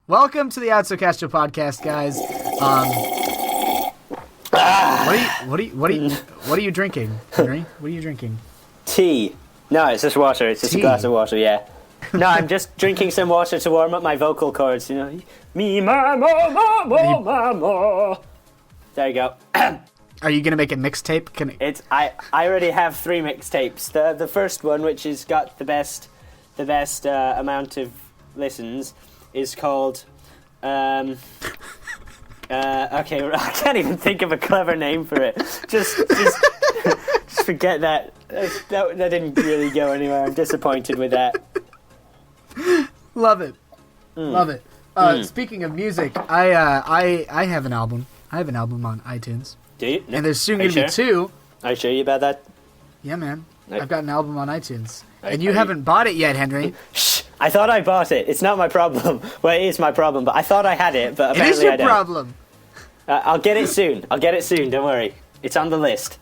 Welcome to the Outsocastial podcast, guys. What are you drinking, Henry? What are you drinking? Tea. No, it's just water. It's just a glass of water, yeah. No, I'm just drinking some water to warm up my vocal cords, you know. Me, ma, mo, ma, mo, ma, mo. There you go. Are you gonna make a mixtape? I already have 3 mixtapes. The first one, which has got the best amount of listens, is called okay, I can't even think of a clever name for it. Just forget that. That didn't really go anywhere. I'm disappointed with that. Love it. Love it. Speaking of music, I have an album. I have an album on iTunes. Do you? And there's soon going to be 2. Are you sure about that? Yeah, man. I've got an album on iTunes. And you haven't bought it yet, Henry. Shh! I thought I bought it. It's not my problem. Well, it is my problem, but I thought I had it, but apparently I don't. It is your problem. I'll get it soon. Don't worry. It's on the list.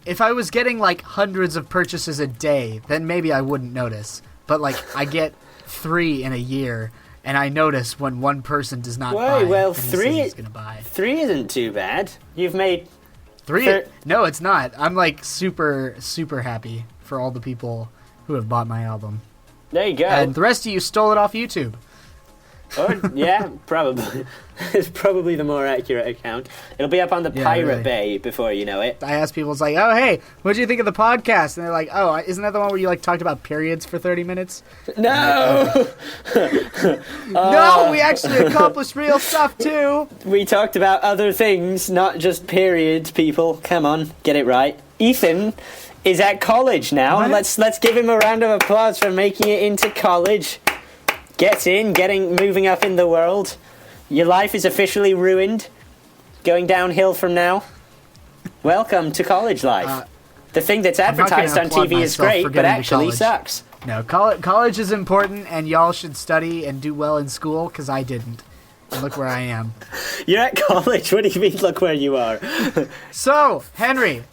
If I was getting, like, hundreds of purchases a day, then maybe I wouldn't notice. But, like, I get 3 in a year, and I notice when one person does not buy. Well, and 3 he's gonna buy. 3 isn't too bad. You've made 3. No, it's not. I'm like super, super happy for all the people who have bought my album. There you go. And the rest of you stole it off YouTube. Or, yeah, probably. It's probably the more accurate account. It'll be up on the Pirate Bay before you know it. I asked people, it's like, oh, hey, what do you think of the podcast? And they're like, oh, isn't that the one where you like talked about periods for 30 minutes? No! No, we actually accomplished real stuff, too. We talked about other things, not just periods, people. Come on, get it right. Ethan is at college now. What? Let's give him a round of applause for making it into college. Moving up in the world. Your life is officially ruined. Going downhill from now. Welcome to college life. The thing that's advertised on TV is great, but actually sucks. No, college is important, and y'all should study and do well in school, because I didn't. And look where I am. You're at college? What do you mean, look where you are? So, Henry.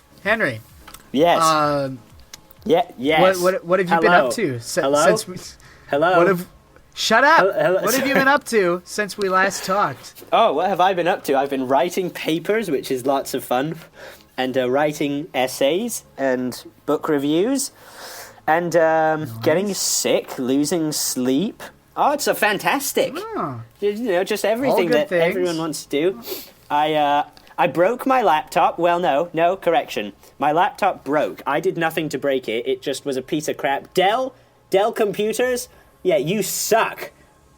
Yes. Yes. What have you been up to? Hello? Shut up! Hello? What have you been up to since we last talked? Oh, what have I been up to? I've been writing papers, which is lots of fun, and writing essays and book reviews, and getting sick, losing sleep. Oh, it's fantastic. Oh. You know, just everything that everyone wants to do. I broke my laptop. Well, no, correction. My laptop broke. I did nothing to break it. It just was a piece of crap. Dell computers. Yeah, you suck.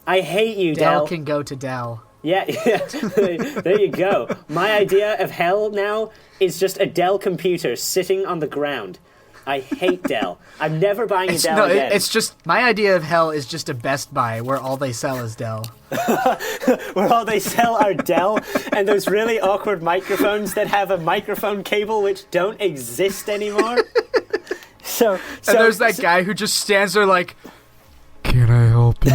I hate you, Dell. Dell can go to Dell. Yeah. There you go. My idea of hell now is just a Dell computer sitting on the ground. I hate Dell. I'm never buying a Dell again. It's just, my idea of hell is just a Best Buy where all they sell is Dell. Where all they sell are Dell and those really awkward microphones that have a microphone cable which don't exist anymore. So there's that guy who just stands there like, can I help you?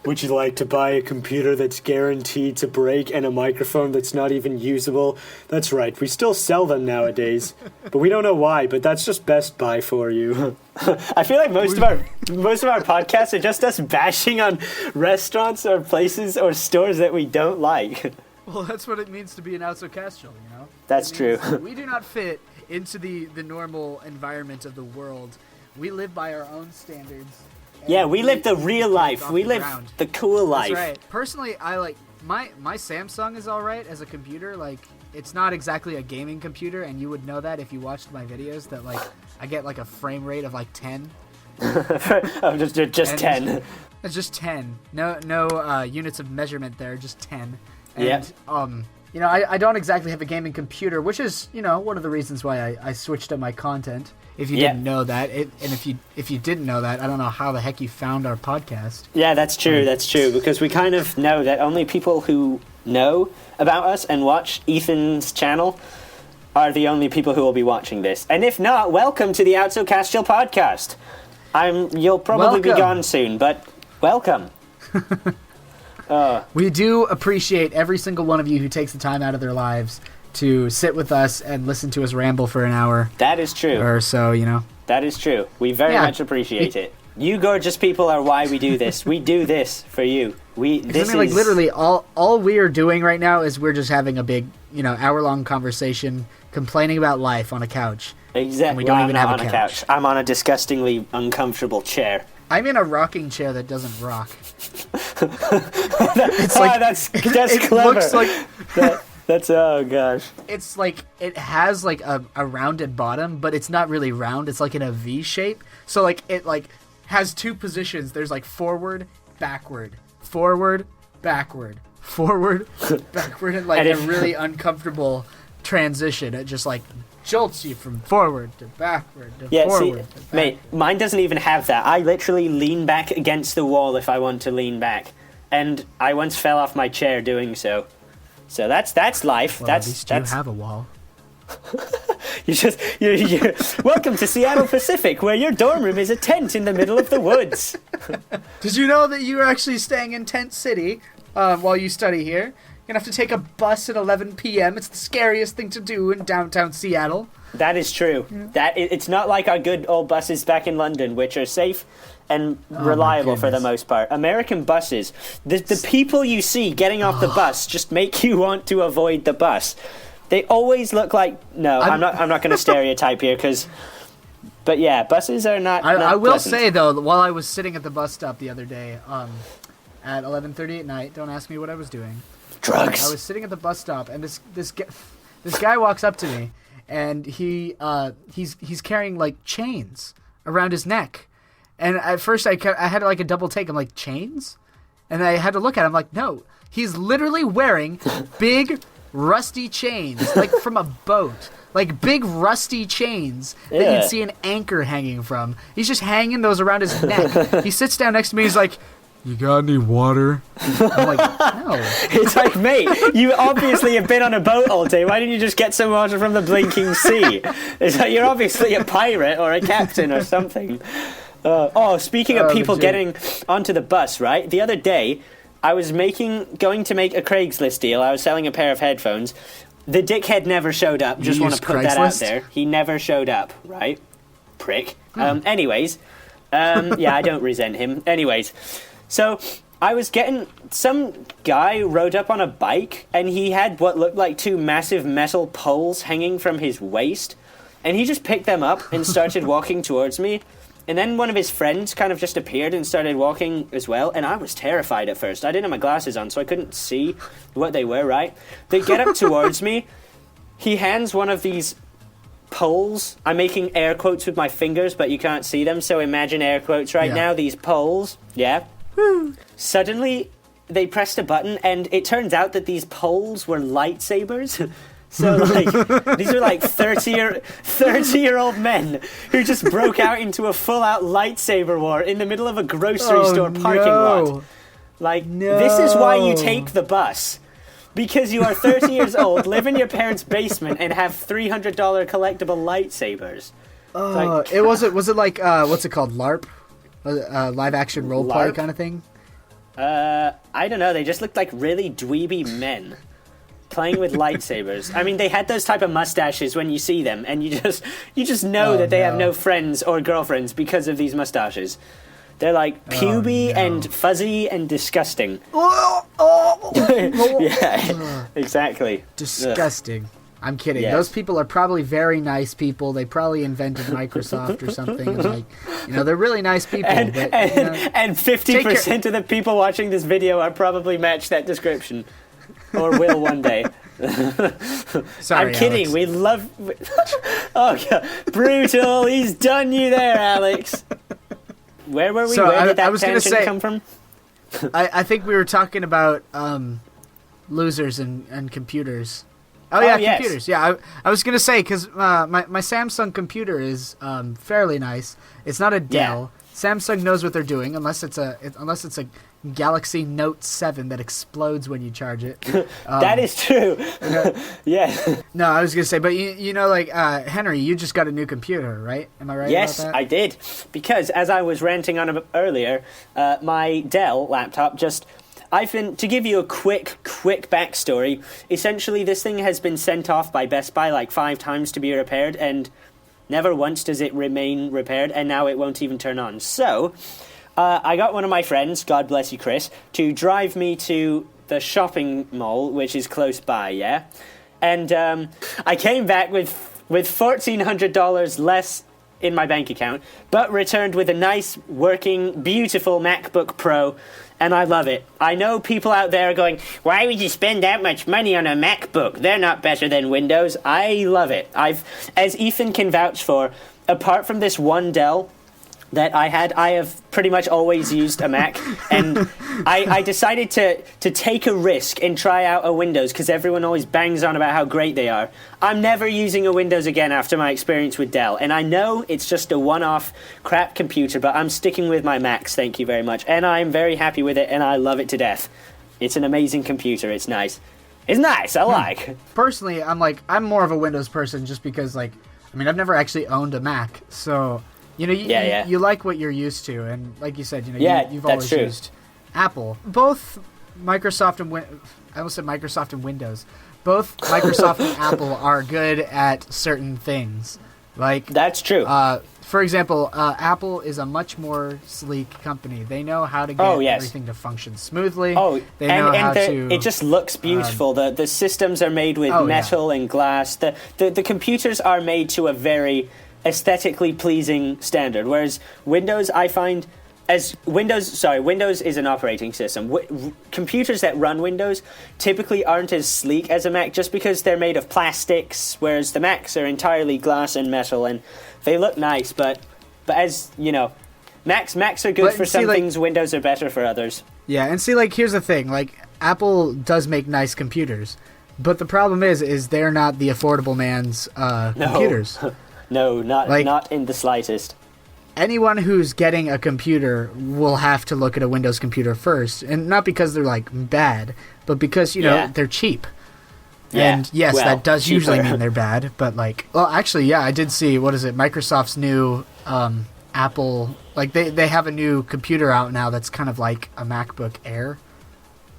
Would you like to buy a computer that's guaranteed to break and a microphone that's not even usable? That's right, we still sell them nowadays. But we don't know why, but that's just Best Buy for you. I feel like most of our podcasts are just us bashing on restaurants or places or stores that we don't like. Well, that's what it means to be an Outsocastial, you know? That's true. We do not fit into the normal environment of the world. We live by our own standards. Yeah, we live the real life. We live the cool life. That's right. Personally, I like my Samsung is all right as a computer. Like, it's not exactly a gaming computer, and you would know that if you watched my videos. That like I get like a frame rate of like 10. Oh, just 10. It's just 10. No units of measurement there. Just 10. And, you know, I don't exactly have a gaming computer, which is, you know, one of the reasons why I switched up my content. If you didn't know that, and if you didn't know that, I don't know how the heck you found our podcast. Yeah, that's true. That's true, because we kind of know that only people who know about us and watch Ethan's channel are the only people who will be watching this. And if not, welcome to the Outsocastial podcast. You'll probably be gone soon, but welcome. We do appreciate every single one of you who takes the time out of their lives to sit with us and listen to us ramble for an hour. That is true. Or so, you know. That is true. We very much appreciate it. You gorgeous people are why we do this. We do this for you. Like literally all we are doing right now is we're just having a big, hour-long conversation complaining about life on a couch. Exactly. And we don't even have on a couch. I'm on a disgustingly uncomfortable chair. I'm in a rocking chair that doesn't rock. That's clever. Looks like that's oh gosh. It's like it has like a rounded bottom, but it's not really round. It's like in a V shape. So like it like has two positions. There's like forward, backward, forward, backward, forward, backward, and like a really uncomfortable transition. It just like jolts you from forward to backward to forward. See, mate, mine doesn't even have that. I literally lean back against the wall if I want to lean back, and I once fell off my chair doing so. So that's life. Well, that's at least you have a wall. You're welcome to Seattle Pacific, where your dorm room is a tent in the middle of the woods. Did you know that you are actually staying in Tent City while you study here? You're gonna have to take a bus at 11 p.m. It's the scariest thing to do in downtown Seattle. That is true. Yeah. It's not like our good old buses back in London, which are safe and reliable for the most part. American buses, the people you see getting off the bus just make you want to avoid the bus. They always look like I'm not going to stereotype here but yeah, buses are not. I will pleasant. say though, while I was sitting at the bus stop the other day, at 11:30 at night, don't ask me what I was doing. Drugs. I was sitting at the bus stop, and this guy walks up to me, and he's carrying like chains around his neck, and at first I had like a double take. I'm like, chains, and I had to look at him like, no, he's literally wearing big rusty chains, like from a boat. Like big rusty chains that you'd see an anchor hanging from. He's just hanging those around his neck. He sits down next to me. He's like, "You got any water?" I'm like, "No." It's like, mate, you obviously have been on a boat all day. Why didn't you just get some water from the blinking sea? It's like you're obviously a pirate or a captain or something. Speaking of people getting onto the bus, right? The other day, I was going to make a Craigslist deal. I was selling a pair of headphones. The dickhead never showed up. Just want to put that out there. He never showed up, right? Prick. Anyways, I don't resent him. Anyways, so I was some guy rode up on a bike, and he had what looked like two massive metal poles hanging from his waist, and he just picked them up and started walking towards me. And then one of his friends kind of just appeared and started walking as well, and I was terrified at first. I didn't have my glasses on, so I couldn't see what they were, right? They get up towards me. He hands one of these poles. I'm making air quotes with my fingers, but you can't see them, so imagine air quotes right now. These poles, Suddenly, they pressed a button, and it turns out that these poles were lightsabers. So, these are 30-year-old men who just broke out into a full-out lightsaber war in the middle of a grocery store parking lot. This is why you take the bus. Because you are 30 years old, live in your parents' basement, and have $300 collectible lightsabers. Was it like, what's it called, LARP? Live-action roleplay kind of thing? I don't know. They just looked like really dweeby men playing with lightsabers. I mean, they had those type of mustaches when you see them, and you just know that they have no friends or girlfriends because of these mustaches. They're like puby and fuzzy and disgusting. Yeah, exactly. Disgusting. Ugh. I'm kidding. Yes. Those people are probably very nice people. They probably invented Microsoft or something. And they're really nice people. And 50% of the people watching this video are probably match that description. Or will one day. Sorry, I'm kidding. Alex. We love... Oh, God. Brutal. He's done you there, Alex. Where were we? So Where did that tangent say, come from? I think we were talking about losers and computers. Yes. Computers. Yeah, I was gonna say because my Samsung computer is fairly nice. It's not a Dell. Yeah. Samsung knows what they're doing, unless it's a Galaxy Note 7 that explodes when you charge it. That is true. Yeah. No, I was gonna say, but Henry, you just got a new computer, right? Am I right? Yes, about that? I did. Because as I was ranting on earlier, my Dell laptop to give you a quick backstory, essentially this thing has been sent off by Best Buy 5 times to be repaired, and Never once does it remain repaired, and now it won't even turn on. So, I got one of my friends, God bless you, Chris, to drive me to the shopping mall, which is close by, yeah? And I came back with $1,400 less in my bank account, but returned with a nice, working, beautiful MacBook Pro, and I love it. I know people out there are going, why would you spend that much money on a MacBook? They're not better than Windows. I love it. As Ethan can vouch for, apart from this one Dell that I have pretty much always used a Mac, and I decided to take a risk and try out a Windows because everyone always bangs on about how great they are. I'm never using a Windows again after my experience with Dell, and I know it's just a one-off crap computer, but I'm sticking with my Macs, thank you very much, and I'm very happy with it, and I love it to death. It's an amazing computer. It's nice. It's nice. I like. Personally, I'm more of a Windows person just because, I've never actually owned a Mac, so... You like what you're used to, and like you said, you've always used Apple. Both Microsoft and I almost said Microsoft and Windows. Both Microsoft and Apple are good at certain things. That's true. For example, Apple is a much more sleek company. They know how to get everything to function smoothly. They know how to. It just looks beautiful. The systems are made with metal and glass. The computers are made to a very aesthetically pleasing standard, whereas Windows, I find, Windows is an operating system. Computers that run Windows typically aren't as sleek as a Mac just because they're made of plastics, whereas the Macs are entirely glass and metal, and they look nice, but as you know, Macs are good for some things, Windows are better for others. Yeah, and see, here's the thing, Apple does make nice computers, but the problem is they're not the affordable man's computers. No, not in the slightest. Anyone who's getting a computer will have to look at a Windows computer first, and not because they're bad, but because they're cheap. Yeah. And yes, that does cheaper. Usually mean they're bad, but actually, I did see Microsoft's new Apple. They have a new computer out now that's kind of like a MacBook Air.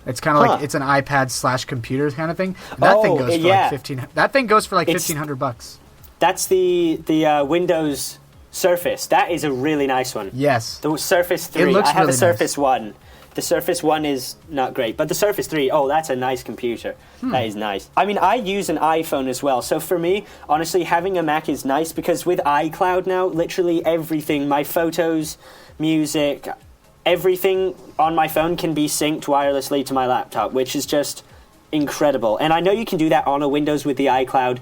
It's kind of it's an iPad / computer kind of thing. And that thing goes for That thing goes for $1,500. That's the Windows Surface. That is a really nice one. Yes. The Surface 3. I have a Surface 1. The Surface 1 is not great, but the Surface 3, that's a nice computer. That is nice. I use an iPhone as well, so for me, honestly, having a Mac is nice because with iCloud now, literally everything, my photos, music, everything on my phone can be synced wirelessly to my laptop, which is just incredible. And I know you can do that on a Windows with the iCloud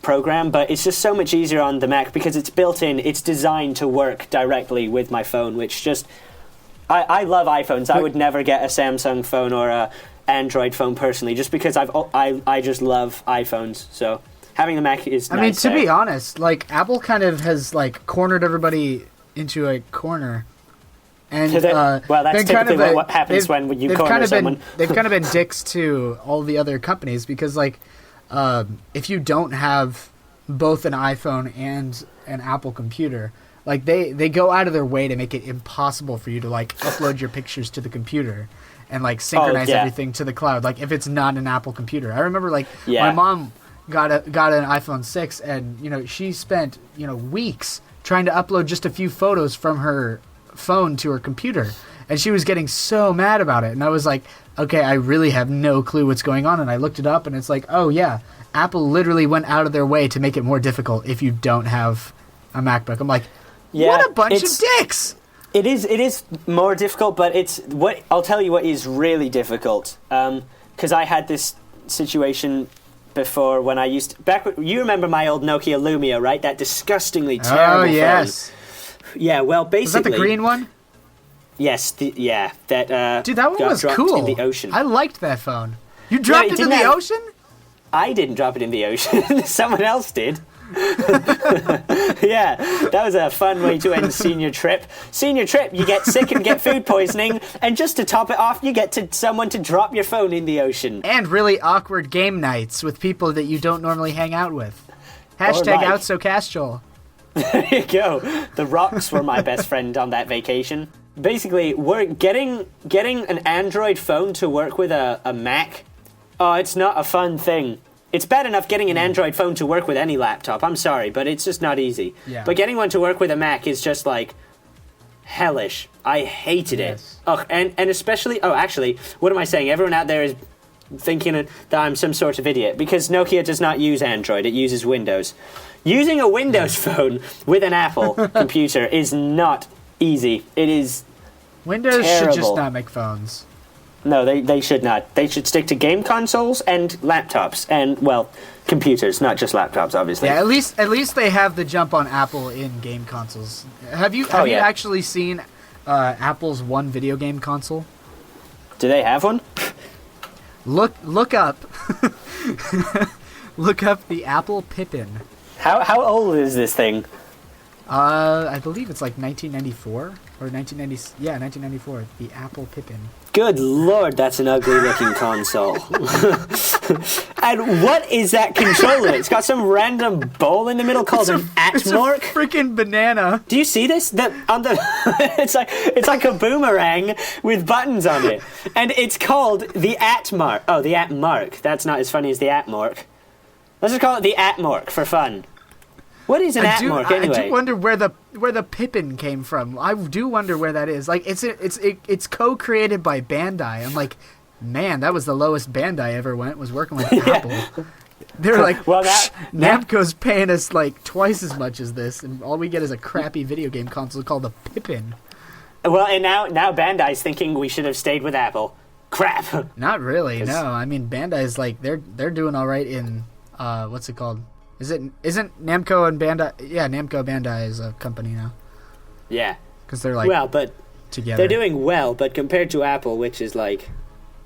program, but it's just so much easier on the Mac because it's built in, it's designed to work directly with my phone, which just I love iPhones. I would never get a Samsung phone or a Android phone personally, just because I just love iPhones. So having a Mac is nice. To be honest, Apple kind of has cornered everybody into a corner. And that's typically what happens when you corner someone. They've kind of been dicks to all the other companies because if you don't have both an iPhone and an Apple computer, they go out of their way to make it impossible for you to upload your pictures to the computer and synchronize everything to the cloud. If it's not an Apple computer, I remember my mom got an iPhone 6 and she spent weeks trying to upload just a few photos from her phone to her computer, and she was getting so mad about it, and I was like, okay, I really have no clue what's going on, and I looked it up, and it's Apple literally went out of their way to make it more difficult if you don't have a MacBook. I'm like, what a bunch of dicks! It is more difficult, but I'll tell you what is really difficult, because I had this situation before when I you remember my old Nokia Lumia, right? That disgustingly terrible phone. Yes. Yeah, well, basically... Was that the green one? Yes, that Dude, that one got was dropped cool. in the ocean. I liked that phone. You dropped it in the ocean? I didn't drop it in the ocean. Someone else did. Yeah, that was a fun way to end senior trip. Senior trip, you get sick and get food poisoning, and just to top it off, you get someone to drop your phone in the ocean. And really awkward game nights with people that you don't normally hang out with. Hashtag Outsocastial. There you go. The rocks were my best friend on that vacation. Basically, we're getting an Android phone to work with a Mac. Oh, it's not a fun thing. It's bad enough getting an Android phone to work with any laptop. I'm sorry, but it's just not easy. Yeah. But getting one to work with a Mac is just like hellish. I hated it. Oh, and especially. Oh, actually, what am I saying? Everyone out there is thinking that I'm some sort of idiot because Nokia does not use Android. It uses Windows. Using a Windows phone with an Apple computer is not easy. It is Windows terrible. should just not make phones. No, they should not. They should stick to game consoles and laptops and, well, computers, not just laptops, obviously. Yeah, at least they have the jump on Apple in game consoles. Have you actually seen Apple's one video game console? Do they have one? Look up look up the Apple Pippin. How old is this thing? I believe it's like 1994 or 1994. The Apple Pippin. Good lord, that's an ugly looking console. And what is that controller? It's got some random bowl in the middle called an Atmark. It's a freaking banana. Do you see this? It's like a boomerang with buttons on it, and it's called the Atmark. Oh, the Atmark. That's not as funny as the Atmark. Let's just call it the Atmark for fun. What is an Atmark anyway? I do wonder where the Pippin came from. I do wonder where that is. Like it's co-created by Bandai. I'm like, man, that was the lowest Bandai ever went. Was working with Apple. They're like, well, Namco's paying us like twice as much as this, and all we get is a crappy video game console called the Pippin. Well, and now Bandai's thinking we should have stayed with Apple. Crap. Not really. No, I mean Bandai's like they're doing all right in what's it called? Isn't Namco and Bandai? Yeah, Namco Bandai is a company now. Yeah, because they're like together. They're doing well, but compared to Apple, which is like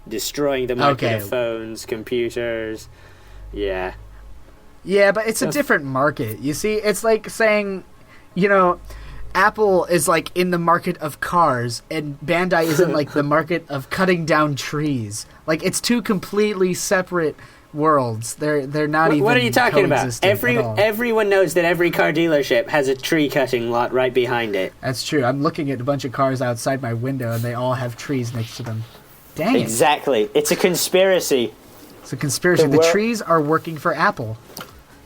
destroying the market of phones, computers, yeah, but it's a different market. You see, it's like saying, Apple is like in the market of cars, and Bandai is in like the market of cutting down trees. Like it's two completely separate worlds. They're not even. What are you talking about? Everyone knows that every car dealership has a tree cutting lot right behind it. That's true. I'm looking at a bunch of cars outside my window, and they all have trees next to them. Dang it! Exactly. It's a conspiracy. It's a conspiracy. The trees are working for Apple.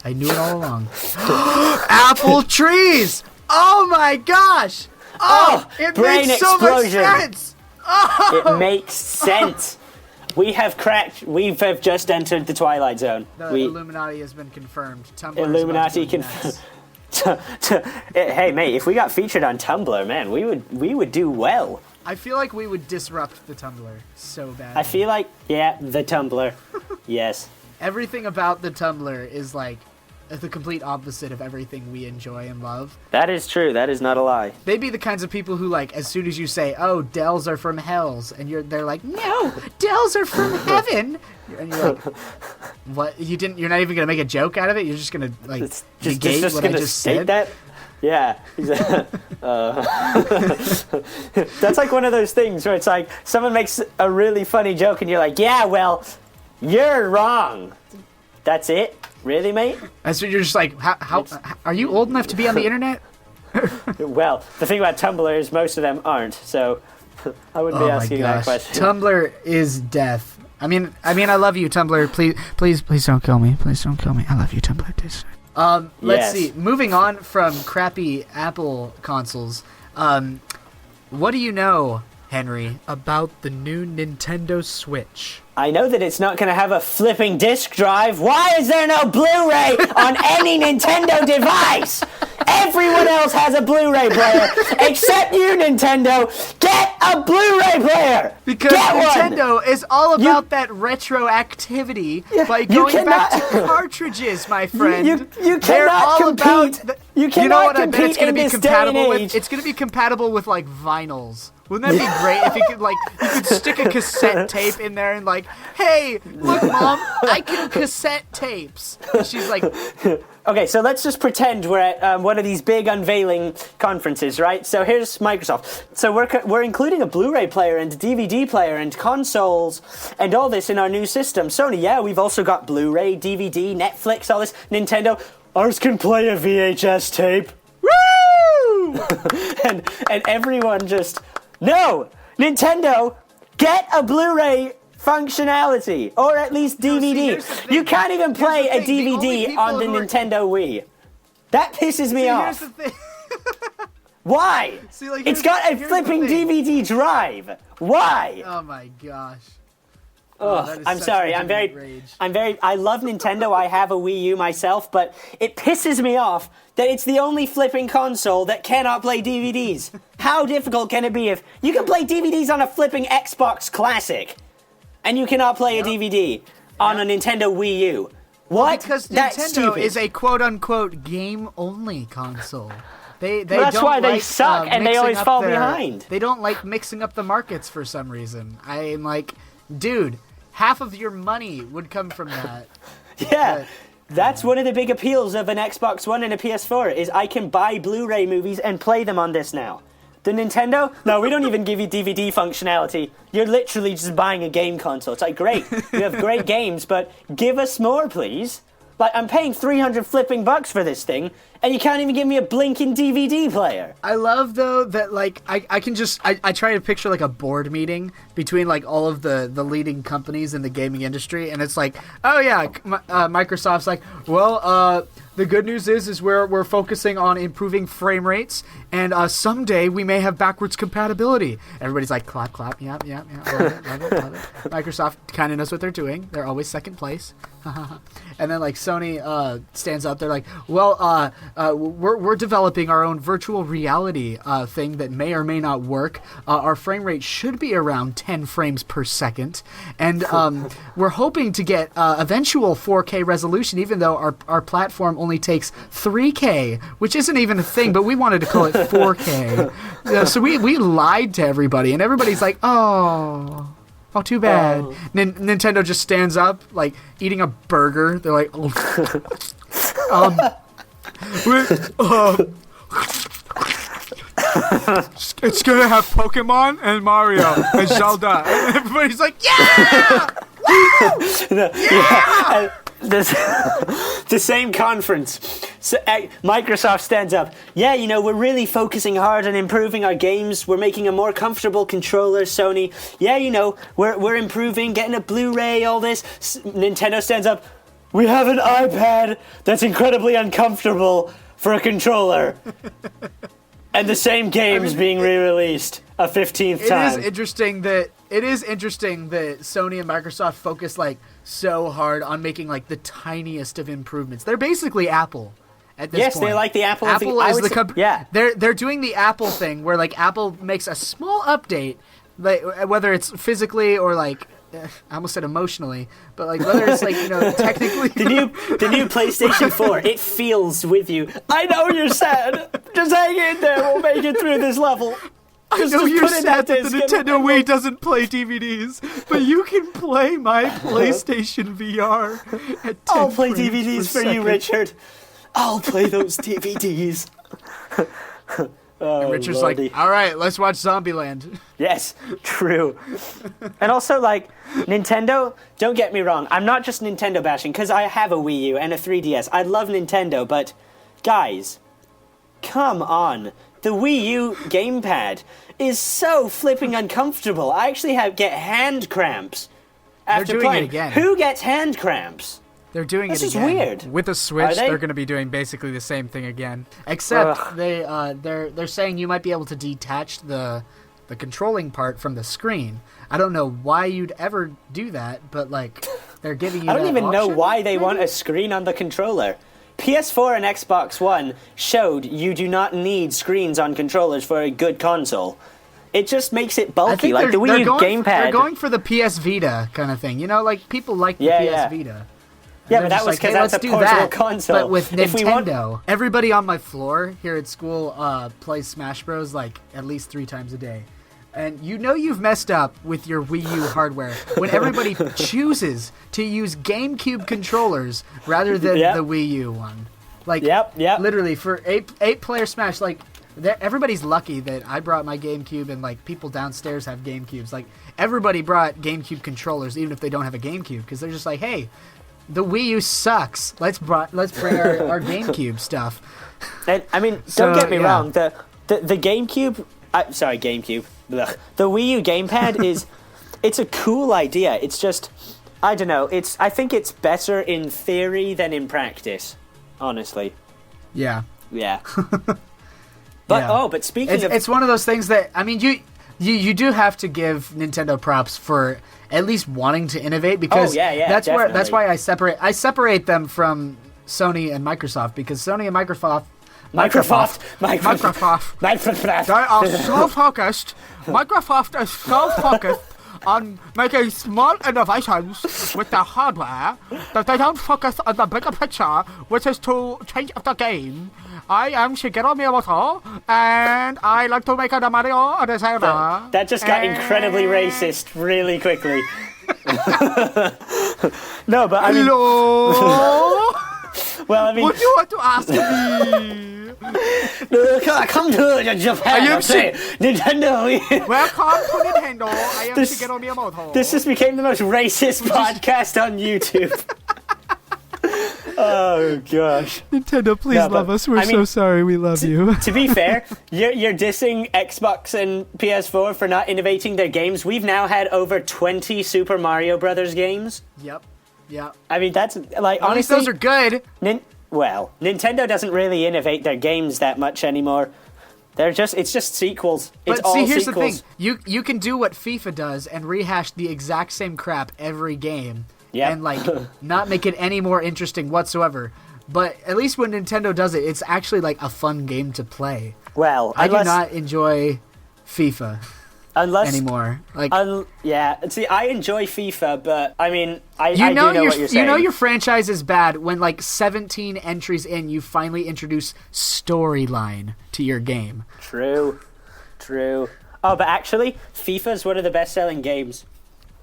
I knew it all along. Apple trees! Oh my gosh! Oh, it brain makes so much explosion. sense. Oh! It makes sense. We have just entered the Twilight Zone. The Illuminati has been confirmed. Tumblr Illuminati confirmed. Hey, mate, if we got featured on Tumblr, man, we would do well. I feel like we would disrupt the Tumblr so bad. I feel like, the Tumblr. Yes. Everything about the Tumblr is like the complete opposite of everything we enjoy and love. That is true. That is not a lie. They'd be the kinds of people who, like, as soon as you say, "Oh, Dells are from Hells," and they're like, "No, Dells are from Heaven," and you're like, "What? You're not even gonna make a joke out of it? You're just gonna like negate what I just said?" That? Yeah. That's like one of those things where it's like someone makes a really funny joke and you're like, "Yeah, well, you're wrong." That's it. Really, mate? That's what you're just like, how are you old enough to be on the internet? Well, the thing about Tumblr is most of them aren't, so I wouldn't be asking that question. Tumblr is death. I mean, I love you, Tumblr. Please don't kill me. Please don't kill me. I love you, Tumblr. Let's see. Moving on from crappy Apple consoles, what do you know, Henry, about the new Nintendo Switch? I know that it's not going to have a flipping disk drive. Why is there no Blu-ray on any Nintendo device? Everyone else has a Blu-ray player except you, Nintendo. Get a Blu-ray player. Because Nintendo is all about that retroactivity by going back to cartridges, my friend. You cannot compete. You cannot compete in this day and age. It's going to be compatible with like vinyls. Wouldn't that be great if you could stick a cassette tape in there and like, hey, look, Mom, I can cassette tapes. And she's like, okay, so let's just pretend we're at one of these big unveiling conferences, right? So here's Microsoft. So we're including a Blu-ray player and a DVD player and consoles and all this in our new system. Sony, we've also got Blu-ray, DVD, Netflix, all this. Nintendo, ours can play a VHS tape. Woo! and everyone just... No! Nintendo, get a Blu-ray functionality, or at least DVD. here's the thing. You can't even play a Here's the thing. The only DVD people on the who are- Nintendo Wii. That pisses me See, off. here's the thing. Why? See, like, It's here's got a the flipping thing. DVD drive. Why? Oh my gosh. Ugh, that is I'm such sorry. legitimate rage. I love Nintendo. I have a Wii U myself, but it pisses me off that it's the only flipping console that cannot play DVDs. How difficult can it be if you can play DVDs on a flipping Xbox Classic, and you cannot play a DVD on a Nintendo Wii U? What? Because That's Nintendo stupid. is a quote-unquote game-only console. They that's don't why they like, suck and they mixing always up fall behind. They don't like mixing up the markets for some reason. I'm like, dude, half of your money would come from that. Yeah. But- That's one of the big appeals of an Xbox One and a PS4 is I can buy Blu-ray movies and play them on this now. The Nintendo? No, we don't even give you DVD functionality. You're literally just buying a game console. It's like, great, you have great games, but give us more, please. Like, I'm paying $300 flipping bucks for this thing, and you can't even give me a blinking DVD player. I love though that like I can just I try to picture like a board meeting between like all of the leading companies in the gaming industry, and it's like, oh yeah, Microsoft's like, well the good news is we're focusing on improving frame rates, and someday we may have backwards compatibility. Everybody's like, clap, clap, yeah, love it. Microsoft kind of knows what they're doing. They're always second place. And then like Sony stands up. They're like, well, we're developing our own virtual reality thing that may or may not work. Our frame rate should be around 10 frames per second, and we're hoping to get eventual 4K resolution, even though our platform only takes 3K, which isn't even a thing, but we wanted to call it 4K. So we lied to everybody, and everybody's like, oh, too bad. Nintendo just stands up, like, eating a burger. They're like, it's gonna have Pokemon and Mario and Zelda. And everybody's like, yeah! The same conference. So, Microsoft stands up. Yeah, we're really focusing hard on improving our games. We're making a more comfortable controller, Sony. Yeah, we're improving, getting a Blu-ray, all this. Nintendo stands up. We have an iPad that's incredibly uncomfortable for a controller. And the same game's being re-released a 15th time. It is interesting that Sony and Microsoft focus like so hard on making like the tiniest of improvements. They're basically Apple at this point. Yes, they like the Apple. Apple is the company. Yeah, they're doing the Apple thing where like Apple makes a small update, like whether it's physically or like I almost said emotionally, but like whether it's like technically the new PlayStation 4, it feels with you. I know you're sad. Just hang in there. We'll make it through this level. I know you're sad that the Nintendo Wii doesn't play DVDs, but you can play my PlayStation VR at 10 I'll play frames DVDs per for you, second. Richard. I'll play those DVDs. And Richard's like, all right, let's watch Zombieland. Yes, true. And also, like, Nintendo, don't get me wrong, I'm not just Nintendo bashing, because I have a Wii U and a 3DS. I love Nintendo, but, guys, come on. The Wii U gamepad is so flipping uncomfortable. I actually get hand cramps after doing it playing. again. Who gets hand cramps? They're doing This it is again. weird. With a Switch, Are they? they're going to be doing basically the same thing again. Except Ugh. they're saying you might be able to detach the controlling part from the screen. I don't know why you'd ever do that, but like they're giving you I don't that even know option, why they maybe? want a screen on the controller. PS4 and Xbox One showed you do not need screens on controllers for a good console. It just makes it I bulky, think like the Wii U gamepad. They're going for the PS Vita kind of thing. Like people like the PS Vita. Yeah, They're but that just was like, because hey, that's a let's do portable that, console. But with If we want- Nintendo, everybody on my floor here at school plays Smash Bros. Like at least 3 times a day. And you've messed up with your Wii U hardware when everybody chooses to use GameCube controllers rather than the Wii U one. Like, Yep. literally, for 8-player Smash, like, everybody's lucky that I brought my GameCube and, like, people downstairs have GameCubes. Like, everybody brought GameCube controllers, even if they don't have a GameCube, because they're just like, hey, the Wii U sucks. Let's bring our GameCube stuff. And, I mean, So, don't get me yeah. wrong. The GameCube... GameCube. Blech. The Wii U gamepad is... it's a cool idea. It's just, I don't know. I think it's better in theory than in practice, honestly. Yeah. Yeah. But speaking of... It's one of those things that, I mean, you do have to give Nintendo props for at least wanting to innovate, because that's why I separate them from Sony and Microsoft, because Sony and Microsoft they are so focused. Microsoft is so focused on making small innovations with their hardware that they don't focus on the bigger picture, which is to change the game. I am Shigeru Miyamoto, and I like to make a Mario and a Zelda. That just got incredibly racist really quickly. No, but I mean... Hello? Well, I mean... What do you want to ask me? Come to Japan and say, Nintendo... Welcome to Nintendo. I am Shigeru Miyamoto. This just became the most racist podcast on YouTube. Oh, gosh. Nintendo, please love us. We're so sorry. We love you. To be fair, you're dissing Xbox and PS4 for not innovating their games. We've now had over 20 Super Mario Brothers games. Yep. I mean, that's, like, at honestly... least those are good. Nintendo doesn't really innovate their games that much anymore. It's just sequels. It's but see, all here's sequels. the thing. You can do what FIFA does and rehash the exact same crap every game. Yep. And, like, not make it any more interesting whatsoever. But at least when Nintendo does it, it's actually, like, a fun game to play. Well, I do not enjoy FIFA anymore. Like, see, I enjoy FIFA, but, I mean, I do know what you're saying. You know your franchise is bad when, like, 17 entries in, you finally introduce storyline to your game. True. Oh, but actually, FIFA's one of the best-selling games.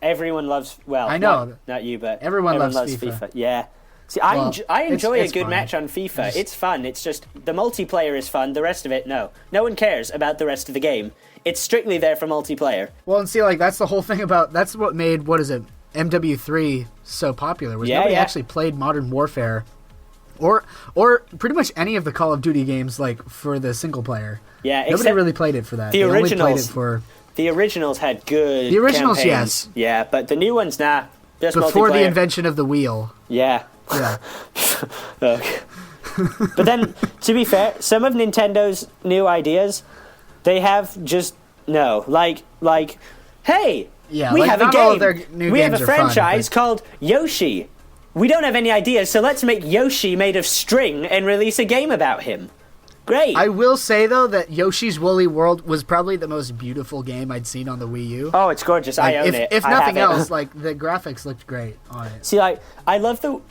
Everyone loves... Well, I know. Not you, but everyone loves FIFA. Yeah. See, I enjoy a good match on FIFA. It's fun. It's just... The multiplayer is fun. The rest of it, no. No one cares about the rest of the game. It's strictly there for multiplayer. Well, and see, like, that's the whole thing about... That's what made, MW3 so popular, was nobody actually played Modern Warfare or pretty much any of the Call of Duty games, like, for the single player. Yeah, nobody really played it for that. The originals... Only played it for... The originals had good The originals, campaigns. yes. Yeah, but the new ones, nah. Just before multiplayer. the invention of the wheel. Yeah. Okay. But then, to be fair, some of Nintendo's new ideas, they have just... No. Like hey, we have a game. We have a franchise called Yoshi. We don't have any ideas, so let's make Yoshi made of string and release a game about him. Great. I will say, though, that Yoshi's Woolly World was probably the most beautiful game I'd seen on the Wii U. Oh, it's gorgeous. Like, I own it. If nothing else, like, the graphics looked great on it. See, like, I love the...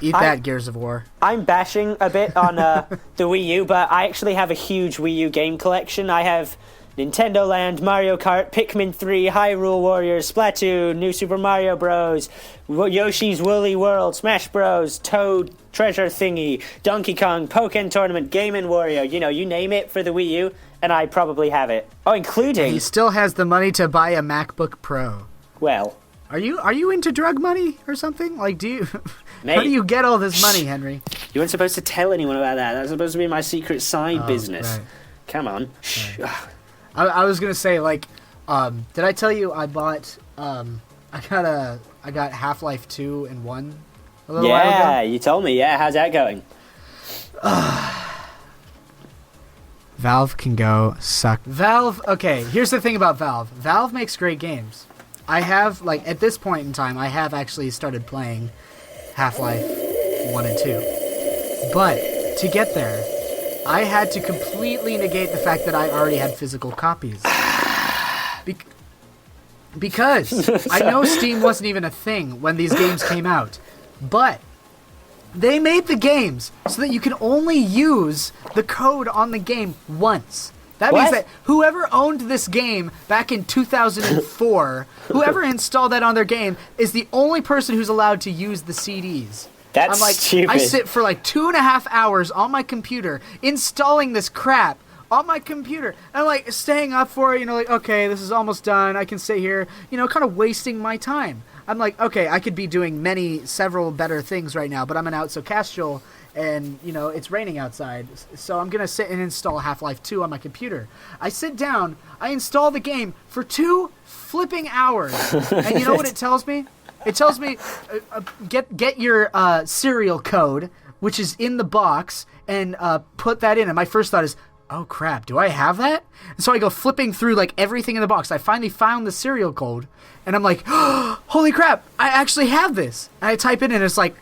Eat that, Gears of War. I'm bashing a bit on the Wii U, but I actually have a huge Wii U game collection. I have Nintendo Land, Mario Kart, Pikmin 3, Hyrule Warriors, Splatoon, New Super Mario Bros., Yoshi's Woolly World, Smash Bros., Toad Treasure Thingy, Donkey Kong, Pokken Tournament, Game & Wario, you name it for the Wii U, and I probably have it. Oh, including... He still has the money to buy a MacBook Pro. Well... Are you into drug money or something? Like, do you... Mate, how do you get all this money, Henry? You weren't supposed to tell anyone about that. That's supposed to be my secret side business. Right. Come on. Right. I was gonna say, like, did I tell you I bought, I got Half-Life 2 and 1 a little while ago? Yeah, you told me. Yeah, how's that going? Valve can go suck. Valve, okay, here's the thing about Valve. Valve makes great games. I have, like, at this point in time, I have actually started playing Half-Life 1 and 2. But, to get there, I had to completely negate the fact that I already had physical copies. Because I know Steam wasn't even a thing when these games came out. But they made the games so that you can only use the code on the game once. That means that whoever owned this game back in 2004, whoever installed that on their game, is the only person who's allowed to use the CDs. That's stupid. I sit for like 2.5 hours on my computer installing this crap on my computer. And I'm like staying up for it, like, okay, this is almost done. I can sit here, kind of wasting my time. I'm like, okay, I could be doing several better things right now, but I'm an Outsocastial, and it's raining outside, so I'm gonna sit and install Half-Life 2 on my computer. I sit down, I install the game for 2 flipping hours, and you know what it tells me? It tells me get your serial code, which is in the box, and put that in. And my first thought is, oh crap, do I have that? And so I go flipping through like everything in the box. I finally found the serial code, and I'm like, oh, holy crap, I actually have this. And I type it in, and it's like,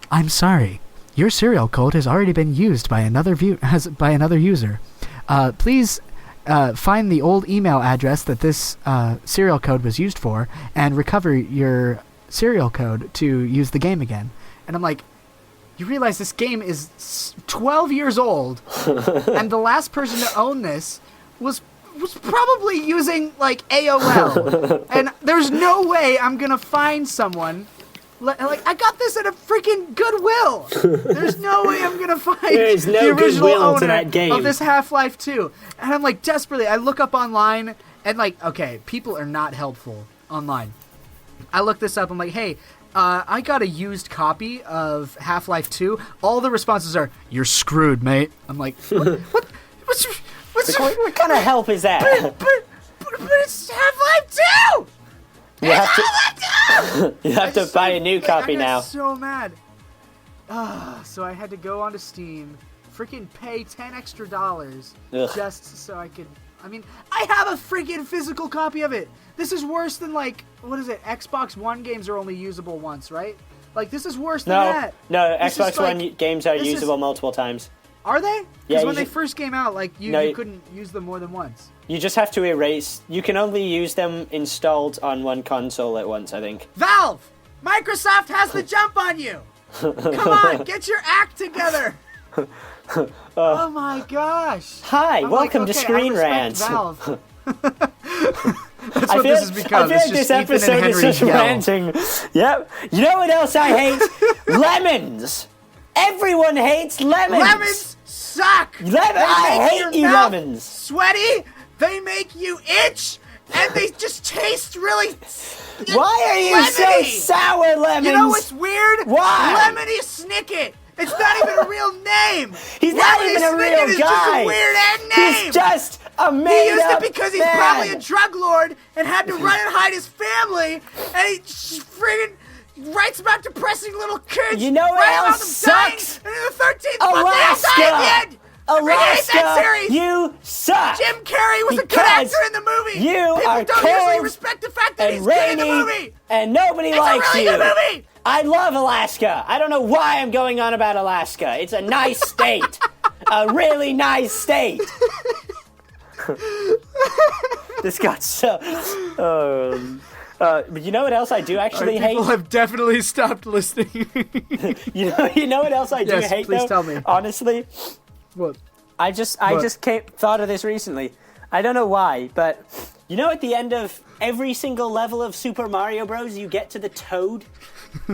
I'm sorry, your serial code has already been used by another user. Please find the old email address that this serial code was used for, and recover your serial code to use the game again. And I'm like, you realize this game is 12 years old, and the last person to own this was probably using like AOL, and there's no way I'm gonna find someone like I got this at a freaking Goodwill. There's no way I'm gonna find the original owner to that game of this Half-Life 2. And I'm like desperately, I look up online, and like, okay, people are not helpful online. I look this up. I'm like, hey, I got a used copy of Half-Life 2. All the responses are, "You're screwed, mate." I'm like, what kind of help is that? But it's Half-Life 2. You have to buy a new copy now. I got so mad. So I had to go onto Steam, freaking pay $10 extra just so I could. I mean, I have a freaking physical copy of it. This is worse than, like, what is it? Xbox One games are only usable once, right? Like, this is worse than that. No, Xbox One games are usable multiple times. Are they? Yeah. Because when they first came out, like, you couldn't use them more than once. You just have to erase. You can only use them installed on one console at once, I think. Valve! Microsoft has the jump on you! Come on, get your act together! Oh my gosh! Hi, welcome to Screen Rant. Valve. That's what this has become. I feel like this episode is just ranting. Yep. You know what else I hate? Lemons! Everyone hates lemons! Lemons suck! I hate you, lemons! Sweaty, they make you itch, and they just taste really Why are you lemony. So sour, lemons? You know what's weird? Why? Lemony Snicket! It's not even a real name! He's not even a real guy! It's just a weird name! He's just a made-up He used it because he's man. probably a drug lord and had to run and hide his family, and he friggin' writes about depressing little kids. You know what else sucks? And in the 13th Alaska! Alaska! You suck! Jim Carrey was a good actor in the movie! People don't usually respect the fact that he's good in the movie! And nobody likes you! It's a really good movie! I love Alaska! I don't know why I'm going on about Alaska. It's a nice state. A really nice state. This got so... but you know what else I do actually hate? People have definitely stopped listening. you know what else I do hate, please though? Tell me. Honestly? What? I just thought of this recently. I don't know why, but you know at the end of every single level of Super Mario Bros. You get to the Toad?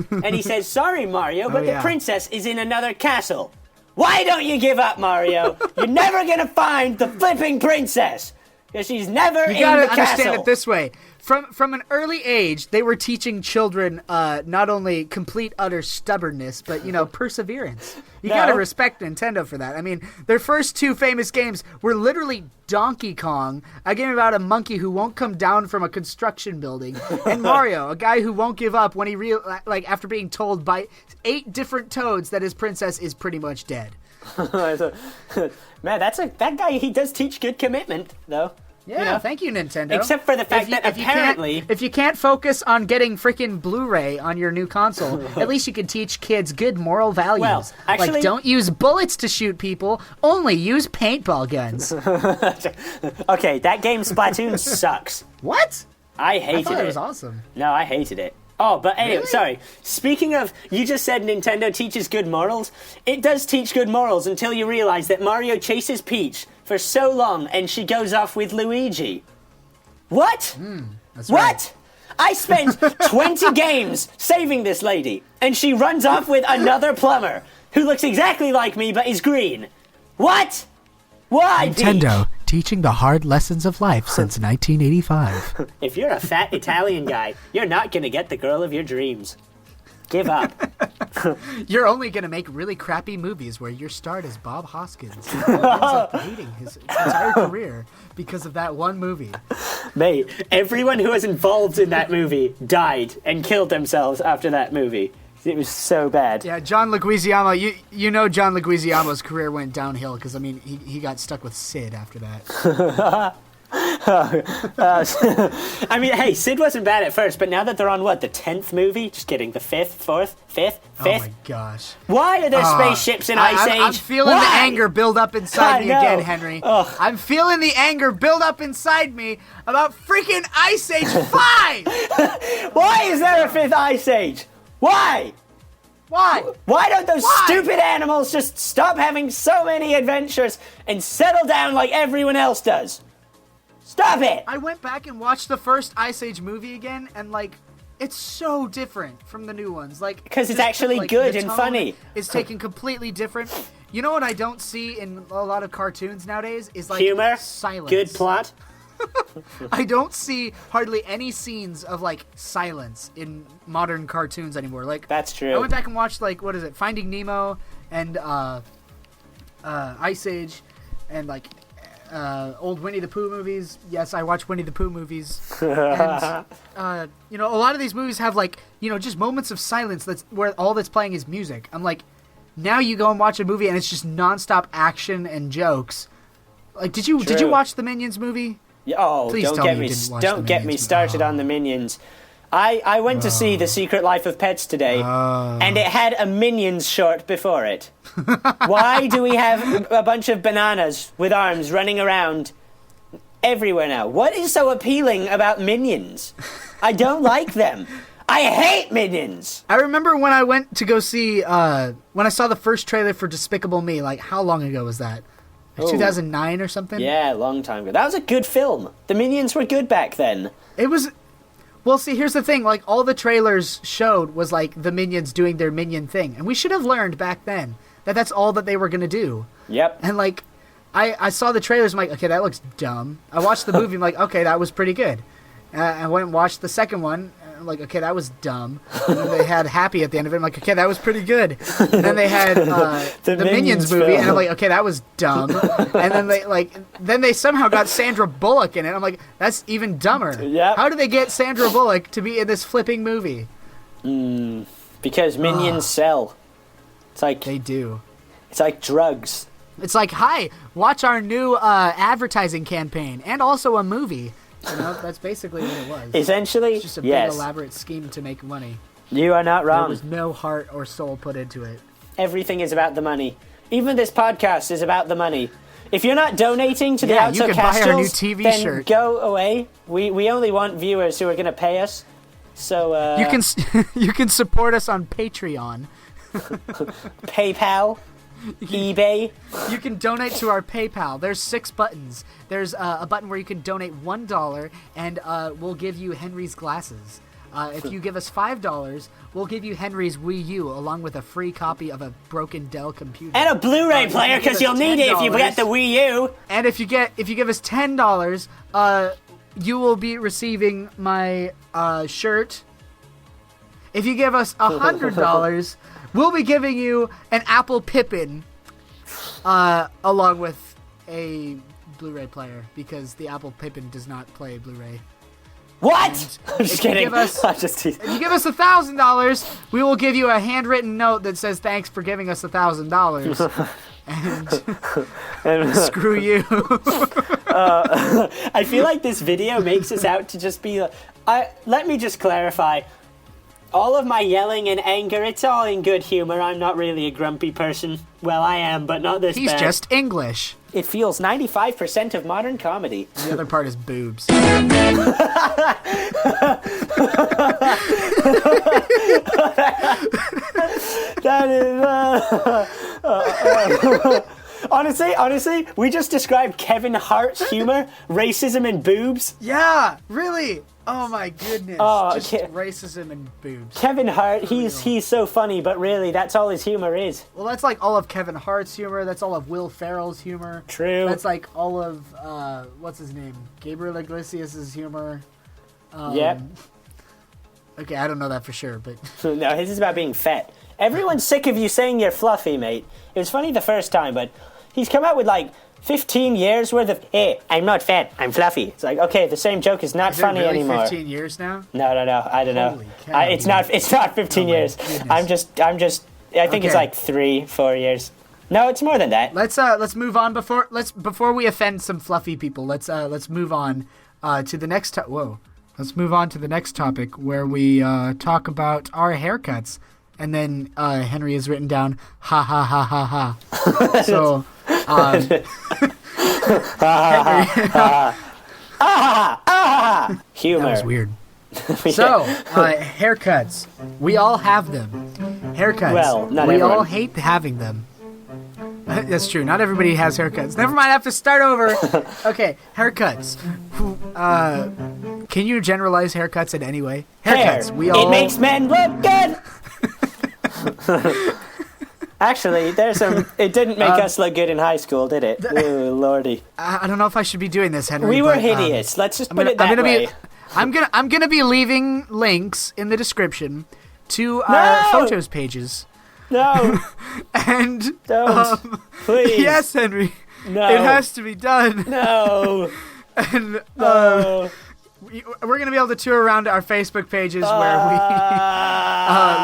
And he says, "Sorry, Mario, but the princess is in another castle." Why don't you give up, Mario? You're never gonna find the flipping princess! Because she's never in the castle. You gotta understand it this way. From an early age, they were teaching children not only complete utter stubbornness, but perseverance. You gotta respect Nintendo for that. I mean, their first 2 famous games were literally Donkey Kong, a game about a monkey who won't come down from a construction building, and Mario, a guy who won't give up when he after being told by 8 different toads that his princess is pretty much dead. Man, that guy. He does teach good commitment, though. Yeah, thank you, Nintendo. Except for the fact that apparently... If you can't focus on getting freaking Blu-ray on your new console, at least you can teach kids good moral values. Well, actually... Like, don't use bullets to shoot people, only use paintball guns. Okay, that game Splatoon sucks. What? I hated it. I thought it was awesome. No, I hated it. Oh, but anyway, really? Sorry. Speaking of, you just said Nintendo teaches good morals. It does teach good morals until you realize that Mario chases Peach for so long and she goes off with Luigi. What? That's what? Right. I spent 20 games saving this lady, and she runs off with another plumber who looks exactly like me but is green. What? Why, Nintendo, Peach? teaching the hard lessons of life since 1985. If you're a fat Italian guy, you're not gonna get the girl of your dreams. give up. You're only going to make really crappy movies where you're starred as Bob Hoskins. He ends up hating his entire career because of that one movie. Mate, everyone who was involved in that movie died and killed themselves after that movie. It was so bad. Yeah, John Leguizamo, you know John Leguizamo's career went downhill because, I mean, he got stuck with Sid after that. I mean, hey, Sid wasn't bad at first, but now that they're on, what, the 10th movie? Just kidding, the 5th, 4th, 5th? Oh my gosh. Why are there spaceships in Ice Age? I'm feeling the anger build up inside me again, Henry. Ugh. I'm feeling the anger build up inside me about freaking Ice Age 5! Why is there a 5th Ice Age? Why? Why? Why don't those stupid animals just stop having so many adventures and settle down like everyone else does? Stop it! I went back and watched the first Ice Age movie again, and, like, it's so different from the new ones. Like, because it's actually good the and tone funny. It's taken completely different. You know what I don't see in a lot of cartoons nowadays is, like, humor, silence. good plot. I don't see hardly any scenes of, like, silence in modern cartoons anymore. Like, that's true. I went back and watched, like, what is it, Finding Nemo and Ice Age and, like, old Winnie the Pooh movies. Yes, I watch Winnie the Pooh movies. And, you know, a lot of these movies have, like, you know, just moments of silence that's where all that's playing is music. I'm like, now you go and watch a movie and it's just nonstop action and jokes. Like, did you watch the Minions movie? Oh, Please don't get me started on the Minions. I went to see The Secret Life of Pets today, and it had a Minions short before it. Why do we have a bunch of bananas with arms running around everywhere now? What is so appealing about Minions? I don't like them. I hate Minions! I remember when I went to go see, when I saw the first trailer for Despicable Me, like, how long ago was that? Like 2009 or something? Yeah, a long time ago. That was a good film. The Minions were good back then. It was... Well, see, here's the thing. Like, all the trailers showed was, like, the Minions doing their Minion thing. And we should have learned back then that that's all that they were going to do. Yep. And, like, I saw the trailers, I'm like, okay, that looks dumb. I watched the movie, I'm like, okay, that was pretty good. I went and watched the second one, and I'm like, okay, that was dumb. And then they had Happy at the end of it, I'm like, okay, that was pretty good. And then they had the Minions movie, film. and I'm like, okay, that was dumb. And then they somehow got Sandra Bullock in it. I'm like, that's even dumber. Yep. How do they get Sandra Bullock to be in this flipping movie? Because Minions sell. It's like They do. It's like drugs. It's like, hi, watch our new advertising campaign and also a movie. You know, that's basically what it was. Essentially, It's just a big elaborate scheme to make money. You are not There wrong. was no heart or soul put into it. Everything is about the money. Even this podcast is about the money. If you're not donating to the Yeah, you can buy our new Outsocastials, TV then shirt. go away. We only want viewers who are going to pay us. So You can support us on Patreon. PayPal, eBay. You can donate to our PayPal. There's 6 buttons. There's a button where you can donate $1, and we'll give you Henry's glasses. If you give us $5, we'll give you Henry's Wii U along with a free copy of a broken Dell computer. And a Blu-ray player, because you'll need it if you get the Wii U. And if you give us $10, you will be receiving my shirt. If you give us $100, we'll be giving you an Apple Pippin, along with a Blu-ray player, because the Apple Pippin does not play Blu-ray. What? I'm just kidding. If you give us $1,000, we will give you a handwritten note that says thanks for giving us $1,000. And screw you. I feel like this video makes us out to just be... let me just clarify. All of my yelling and anger, it's all in good humor. I'm not really a grumpy person. Well, I am, but not this He's bad. just English. It feels 95% of modern comedy. The other part is boobs. That is... Honestly, we just described Kevin Hart's humor, racism, and boobs. Yeah, really. Oh my goodness. Just racism and boobs. Kevin Hart, he's so funny, but really, that's all his humor is. Well, that's like all of Kevin Hart's humor. That's all of Will Ferrell's humor. True. That's like all of, what's his name? Gabriel Iglesias' humor. Yep. Okay, I don't know that for sure, but No, his is about being fat. Everyone's sick of you saying you're fluffy, mate. It was funny the first time, but he's come out with like 15 years worth of, hey, I'm not fat, I'm fluffy. It's like, okay, the same joke is not is funny it really anymore. 15 years now? No, I don't know. Holy cow, It's not 15 years. goodness. I think it's Okay. like 3-4 years. No, it's more than that. Let's move on before we offend some fluffy people. Let's move on to the next Let's move on to the next topic where we talk about our haircuts. And then Henry has written down ha ha ha ha ha. So Henry, Humor. that was weird. So, haircuts. We all have them. Haircuts. Well, not we everyone. all hate having them. That's true. Not everybody has haircuts. Never mind, I have to start over. Okay, haircuts. Can you generalize haircuts in any way? Haircuts. Hair. It makes men look good. Actually, it didn't make us look good in high school, did it? Ooh, lordy. I don't know if I should be doing this, Henry. We were but, hideous. Let's just put it that way. I'm gonna be leaving links in the description to our photos pages. No. And Don't. Please. yes, Henry. No. It has to be done. No. And No. we're gonna be able to tour around our Facebook pages where we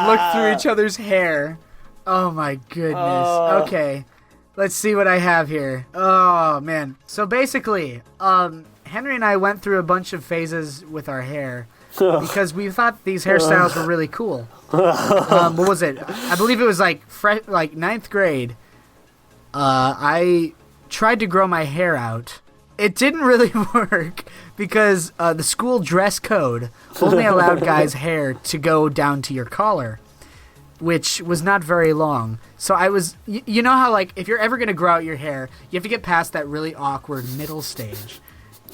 look through each other's hair. Oh my goodness. Okay, let's see what I have here. Oh man. So basically, Henry and I went through a bunch of phases with our hair because we thought these hairstyles were really cool. What was it? I believe it was like ninth grade. I tried to grow my hair out. It didn't really work because the school dress code only allowed guys' hair to go down to your collar, which was not very long. So I was, you know how like if you're ever going to grow out your hair, you have to get past that really awkward middle stage.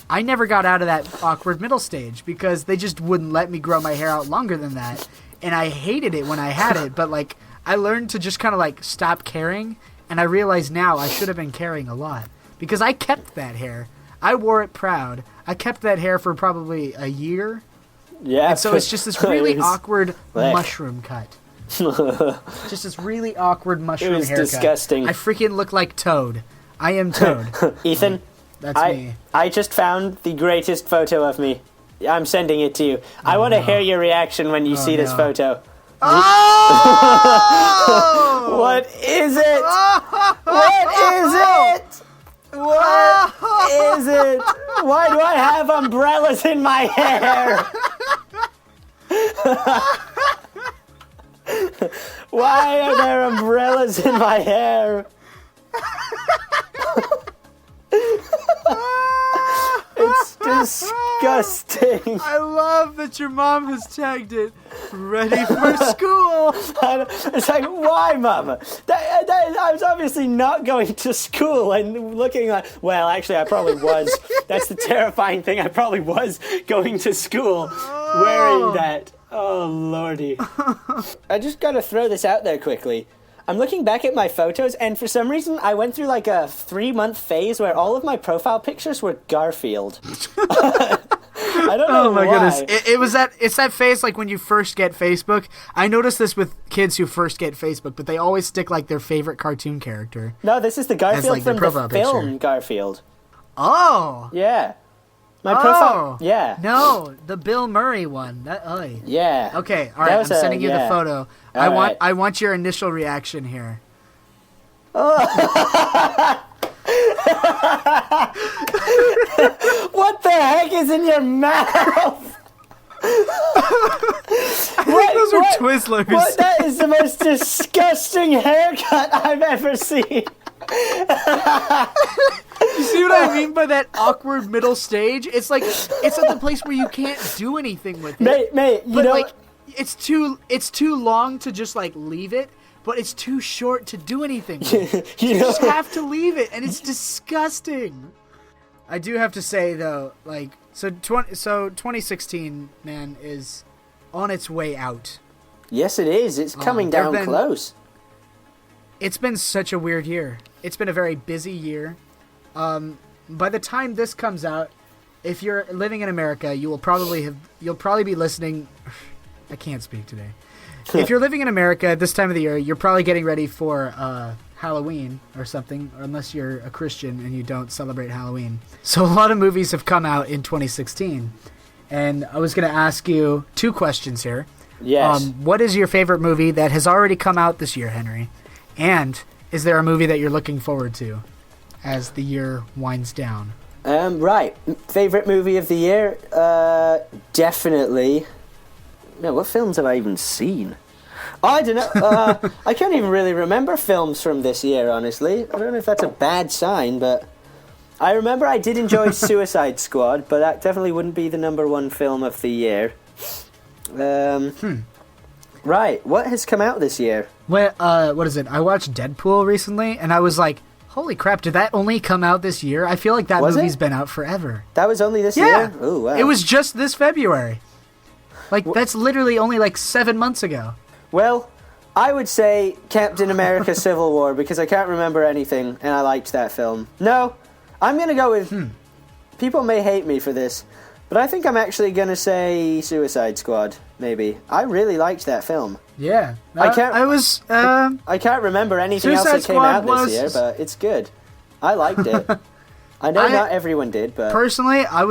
I never got out of that awkward middle stage because they just wouldn't let me grow my hair out longer than that. And I hated it when I had it, but like I learned to just kind of like stop caring, and I realize now I should have been caring a lot because I kept that hair. I wore it proud. I kept that hair for probably a year. Yeah. And so it's just this really it was awkward thick. mushroom cut. Just this really awkward mushroom It was haircut. disgusting. I freaking look like Toad. I am Toad. Ethan, That's me. I just found the greatest photo of me. I'm sending it to you. I want to hear your reaction when you see this no. photo. Oh! What is it? What is it? What is it? Why do I have umbrellas in my hair? Why are there umbrellas in my hair? It's disgusting. I love that your mom has tagged it. Ready for school. It's like, why, Mum? I was obviously not going to school and looking like, well, actually, I probably was. That's the terrifying thing. I probably was going to school wearing that. Oh, lordy. I just got to throw this out there quickly. I'm looking back at my photos, and for some reason, I went through like a 3-month phase where all of my profile pictures were Garfield. I don't know why. Oh my goodness! It's that phase like when you first get Facebook. I noticed this with kids who first get Facebook, but they always stick like their favorite cartoon character. No, this is the Garfield like, their from profile the film picture. Garfield. Oh. Yeah. My profile. Yeah. No, the Bill Murray one. Yeah. Okay. All right. I'm sending you the photo. All I want your initial reaction here. What the heck is in your mouth? I think those are Twizzlers. What? That is the most disgusting haircut I've ever seen. You see what I mean by that awkward middle stage? It's like it's at the place where you can't do anything with it. Mate, you but know, like it's too long to just like leave it, but it's too short to do anything with it. You just have to leave it, and it's disgusting. I do have to say though, like so 2016, man, is on its way out. Yes, it is. It's coming down close. It's been such a weird year. It's been a very busy year. By the time this comes out, if you're living in America, you'll probably be listening. I can't speak today. If you're living in America at this time of the year, you're probably getting ready for Halloween or something, or unless you're a Christian and you don't celebrate Halloween. So a lot of movies have come out in 2016. And I was going to ask you 2 questions here. Yes. What is your favorite movie that has already come out this year, Henry? And is there a movie that you're looking forward to as the year winds down? Right. Favorite movie of the year? Definitely. No, what films have I even seen? I don't know. I can't even really remember films from this year, honestly. I don't know if that's a bad sign, but I remember I did enjoy Suicide Squad, but that definitely wouldn't be the number 1 film of the year. Right. What has come out this year? What is it? I watched Deadpool recently, and I was like, holy crap, did that only come out this year? I feel like that movie's been out forever. That was only this year? Yeah. Oh, wow. It was just this February. Like, that's literally only like 7 months ago. Well, I would say Captain America Civil War, because I can't remember anything, and I liked that film. No, I'm going to go with... People may hate me for this, but I think I'm actually going to say Suicide Squad, maybe. I really liked that film. Yeah. I can't remember anything else that came out this year, but it's good. I liked it. I know not everyone did, but... Personally, I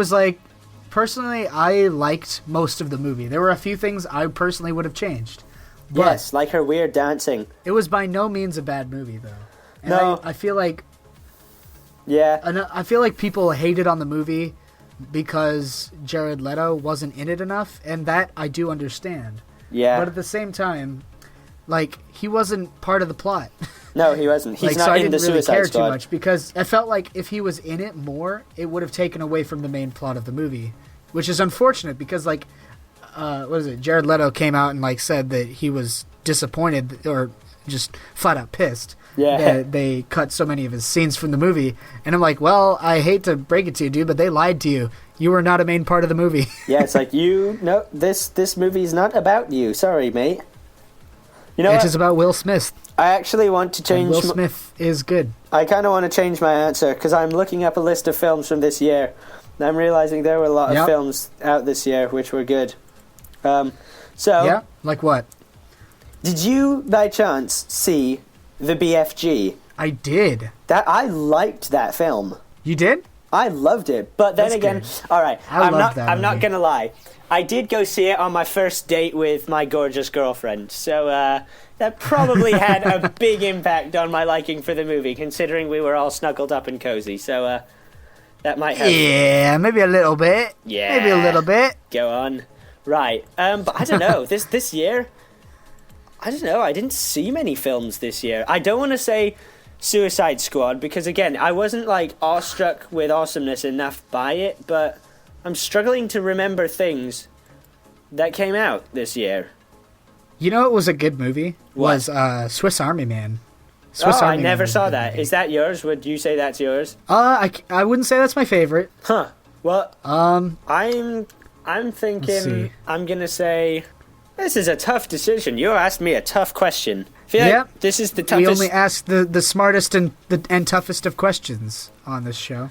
liked most of the movie. There were a few things I personally would have changed. Yes, like her weird dancing. It was by no means a bad movie, though. And no. I feel like... Yeah. I feel like people hated on the movie because Jared Leto wasn't in it enough, and that I do understand. Yeah. But at the same time, like, he wasn't part of the plot. No, he wasn't. He's not so in the Suicide Squad. I didn't really care too much because I felt like if he was in it more, it would have taken away from the main plot of the movie, which is unfortunate because, like, Jared Leto came out and, like, said that he was disappointed or just flat out pissed that they cut so many of his scenes from the movie. And I'm like, well, I hate to break it to you, dude, but they lied to you. You were not a main part of the movie. Yeah, it's like, this movie is not about you. Sorry, mate. You know It is about Will Smith. I actually want to change... Will Smith is good. I kind of want to change my answer because I'm looking up a list of films from this year. And I'm realizing there were a lot of films out this year which were good. Yeah? Like what? Did you, by chance, see The BFG? I did. I liked that film. You did? I loved it. But then again, all right, I'm not going to lie. I did go see it on my first date with my gorgeous girlfriend. So that probably had a big impact on my liking for the movie, considering we were all snuggled up and cozy. So that might have... Yeah, maybe a little bit. Yeah. Maybe a little bit. Go on. Right. But I don't know. This year... I don't know. I didn't see many films this year. I don't want to say Suicide Squad because, again, I wasn't, like, awestruck with awesomeness enough by it, but I'm struggling to remember things that came out this year. You know what was a good movie? What? Was Swiss Army Man. I never saw that. Movie. Is that yours? Would you say that's yours? I wouldn't say that's my favorite. Huh. Well, I'm thinking I'm going to say... This is a tough decision. You asked me a tough question. Like this is the toughest... We only ask the smartest and toughest of questions on this show.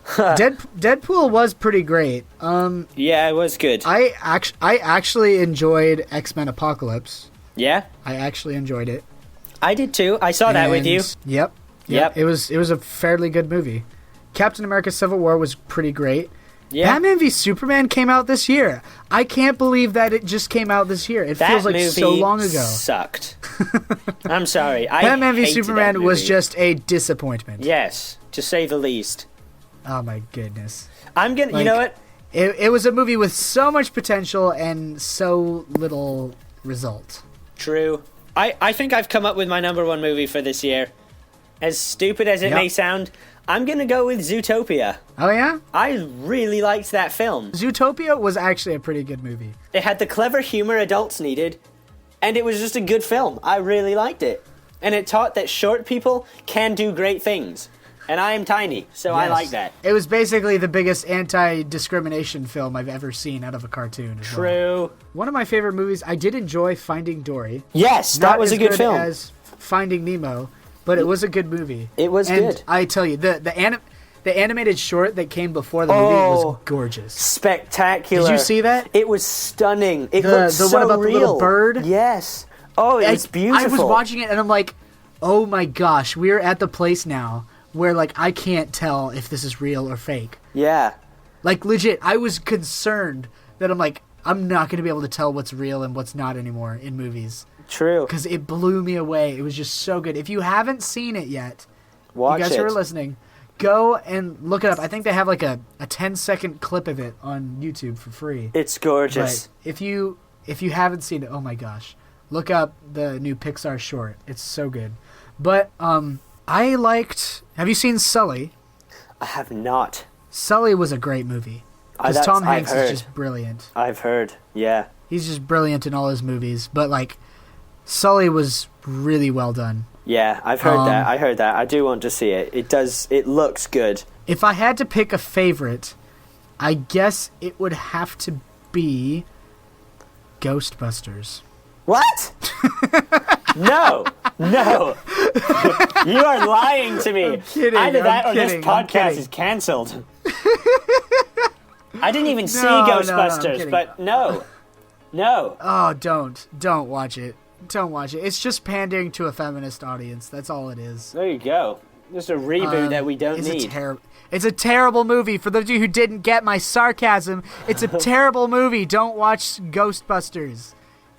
Deadpool was pretty great. Yeah, it was good. I actually enjoyed X-Men Apocalypse. Yeah? I actually enjoyed it. I did too. I saw that with you. Yep. It was a fairly good movie. Captain America Civil War was pretty great. Yeah. Batman v Superman came out this year. I can't believe that it just came out this year. It feels like so long ago. Sucked. I'm sorry. Batman v Superman was just a disappointment. Yes, to say the least. Oh my goodness. You know what? It was a movie with so much potential and so little result. True. I think I've come up with my number 1 movie for this year. As stupid as it may sound, I'm going to go with Zootopia. Oh, yeah? I really liked that film. Zootopia was actually a pretty good movie. It had the clever humor adults needed, and it was just a good film. I really liked it. And it taught that short people can do great things. And I am tiny, so I like that. It was basically the biggest anti-discrimination film I've ever seen out of a cartoon. True. One of my favorite movies, I did enjoy Finding Dory. Yes, that was a good film. Not as Finding Nemo, but it was a good movie. It was good. I tell you, the the animated short that came before the movie was gorgeous. Spectacular. Did you see that? It was stunning. It The looked so one about real. the little bird? Yes. Oh, it's beautiful. I was watching it and I'm like, oh my gosh, we're at the place now where like I can't tell if this is real or fake. Yeah. Like legit, I was concerned that I'm like, I'm not going to be able to tell what's real and what's not anymore in movies. True. Because it blew me away. It was just so good. If you haven't seen it yet, Watch you guys it. who are listening, go and look it up. I think they have like a 10-second clip of it on YouTube for free. It's gorgeous. But if you haven't seen it, oh my gosh, look up the new Pixar short. It's so good. But I liked. Have you seen Sully? I have not. Sully was a great movie. Because Tom Hanks is just brilliant. I've heard. Yeah. He's just brilliant in all his movies. But like, Sully was really well done. Yeah, I've heard that. I heard that. I do want to see it. It does. It looks good. If I had to pick a favorite, I guess it would have to be Ghostbusters. What? No. You are lying to me. I'm kidding. Either that or kidding, this podcast is cancelled. I didn't even see Ghostbusters, kidding. but no. Oh, don't watch it. Don't watch it. It's just pandering to a feminist audience. That's all it is. There you go. Just a reboot that we don't need. It's a terrible movie. For those of you who didn't get my sarcasm, it's a terrible movie. Don't watch Ghostbusters.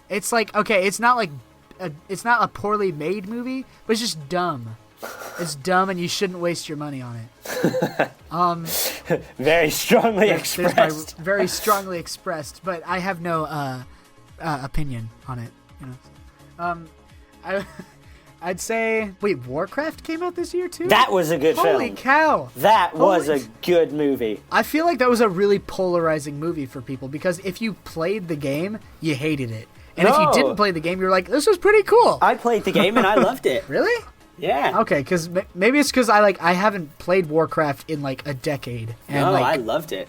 It's like, okay, it's not a poorly made movie, but it's just dumb. It's dumb, and you shouldn't waste your money on it. Very strongly expressed. Very strongly expressed, but I have no opinion on it. You know, I'd say. Wait, Warcraft came out this year too? That was a good film. Holy cow! That was a good movie. I feel like that was a really polarizing movie for people because if you played the game, you hated it, and if you didn't play the game, you're like, "This was pretty cool." I played the game and I loved it. Really? Yeah. Okay, because maybe it's because I haven't played Warcraft in like a decade. And, no, I loved it.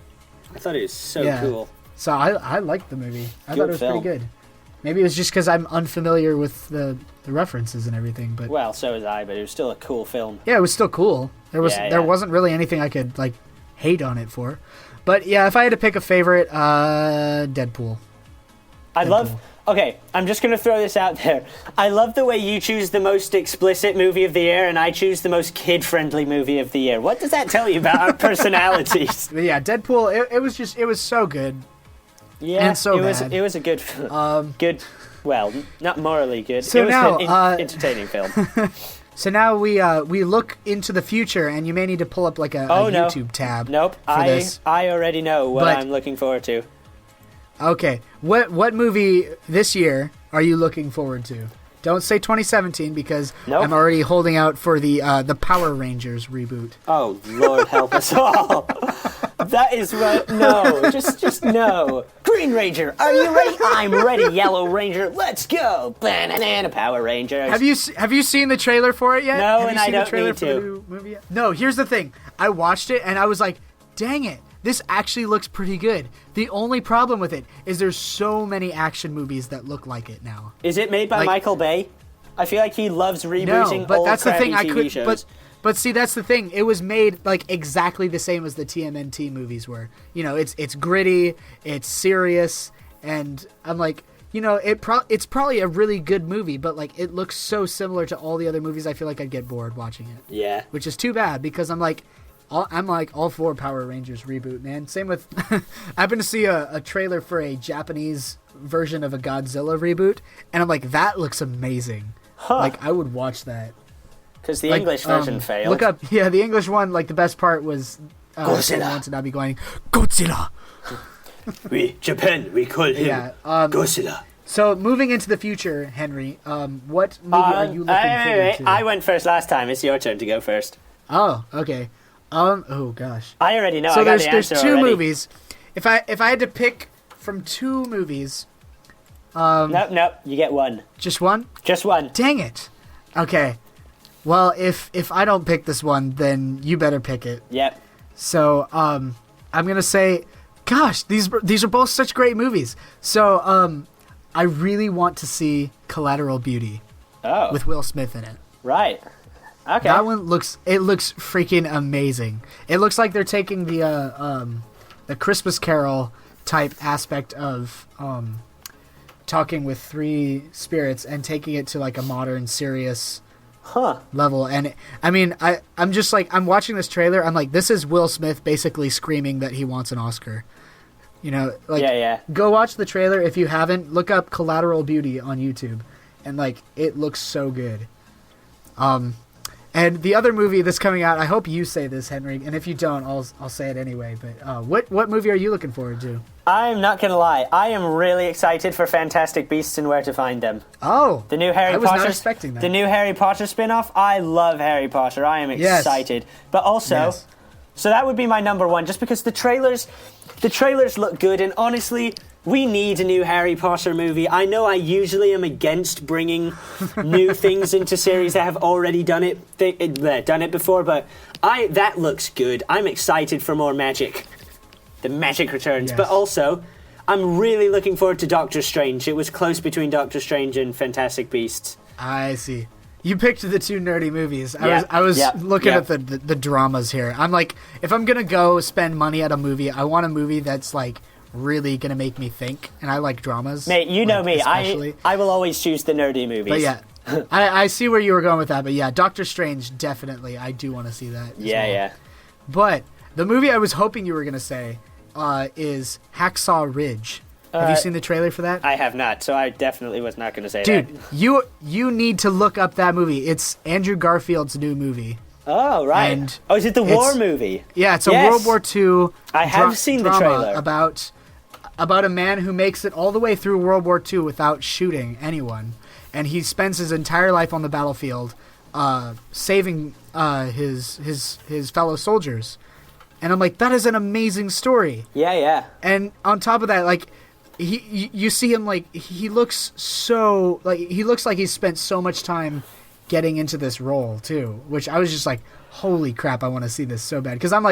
I thought it was so cool. So I liked the movie. I thought it was film. pretty good. Maybe it was just because I'm unfamiliar with the references and everything. But well, so was I, but it was still a cool film. Yeah, it was still cool. There wasn't really anything I could like hate on it for. But yeah, if I had to pick a favorite, Deadpool. Okay, I'm just going to throw this out there. I love the way you choose the most explicit movie of the year and I choose the most kid-friendly movie of the year. What does that tell you about our personalities? But yeah, Deadpool, it was so good. Yeah, and so bad. It was a good good, well, not morally good. So it was now, an entertaining film. So now we look into the future, and you may need to pull up like a YouTube tab. Nope, I already know what I'm looking forward to. Okay, what movie this year are you looking forward to? Don't say 2017 because I'm already holding out for the Power Rangers reboot. Oh Lord, help us all! That is what. No, just no. Green Ranger, are you ready? I'm ready. Yellow Ranger, let's go. Banana Power Rangers. Have you seen the trailer for it yet? No, have and you seen I the don't trailer need for to. the new movie yet? No, here's the thing. I watched it and I was like, dang it. This actually looks pretty good. The only problem with it is there's so many action movies that look like it now. Is it made by Michael Bay? I feel like he loves rebooting but old that's the thing. TV shows. But see, that's the thing. It was made like exactly the same as the TMNT movies were. You know, it's gritty, it's serious, and I'm like, you know, it's probably a really good movie, but like it looks so similar to all the other movies. I feel like I'd get bored watching it. Yeah. Which is too bad because I'm like all for Power Rangers reboot, man. Same with I happened to see a trailer for a Japanese version of a Godzilla reboot, and I'm like, that looks amazing. Like I would watch that. Because the English version failed. Look up, the English one. Like the best part was Godzilla. To not be going Godzilla. We call him Godzilla. So moving into the future, Henry, what movie are you looking forward to? I went first last time. It's your turn to go first. Oh, okay. Oh gosh. I already know. So I got there's the two already. movies. If I had to pick from two movies, Nope. You get one. just one. Just one. Dang it. Okay. Well, if I don't pick this one, then you better pick it. Yep. So I'm gonna say, gosh, these are both such great movies. So I really want to see Collateral Beauty Oh. with Will Smith in it. Right. Okay. That one looks freaking amazing. It looks like they're taking the Christmas Carol type aspect of talking with three spirits and taking it to like a modern, serious level. And I'm just like, I'm watching this trailer. I'm like, this is Will Smith basically screaming that he wants an Oscar. You know, like, go watch the trailer if you haven't. Look up Collateral Beauty on YouTube, and like, it looks so good. And the other movie that's coming out, I hope you say this, Henry, and if you don't, I'll say it anyway. But what movie are you looking forward to? I'm not gonna lie, I am really excited for Fantastic Beasts and Where to Find Them. Oh, the new Harry I was Potter. Not expecting that. The new Harry Potter spin-off. I love Harry Potter. I am excited, but also, so that would be my number one, just because the trailers look good, and honestly, we need a new Harry Potter movie. I know I usually am against bringing new things into series that have already done it before, but that looks good. I'm excited for more magic. The magic returns. Yes. But also, I'm really looking forward to Doctor Strange. It was close between Doctor Strange and Fantastic Beasts. I see. You picked the two nerdy movies. I was looking at the dramas here. I'm like, if I'm going to go spend money at a movie, I want a movie that's like really going to make me think. And I like dramas. Mate, you know me. Especially. I will always choose the nerdy movies. But yeah, I see where you were going with that. But yeah, Doctor Strange, definitely. I do want to see that. Yeah. But the movie I was hoping you were going to say is Hacksaw Ridge. Have you seen the trailer for that? I have not, so I definitely was not going to say that. Dude, you need to look up that movie. It's Andrew Garfield's new movie. Oh, right. And is it the war movie? Yeah, it's a World War II I have seen the trailer. About a man who makes it all the way through World War II without shooting anyone. And he spends his entire life on the battlefield saving his fellow soldiers. And I'm like, that is an amazing story. Yeah. And on top of that, like, you see him, like, he looks like he's spent so much time getting into this role too, which I was just like, holy crap, I want to see this so bad. Because I'm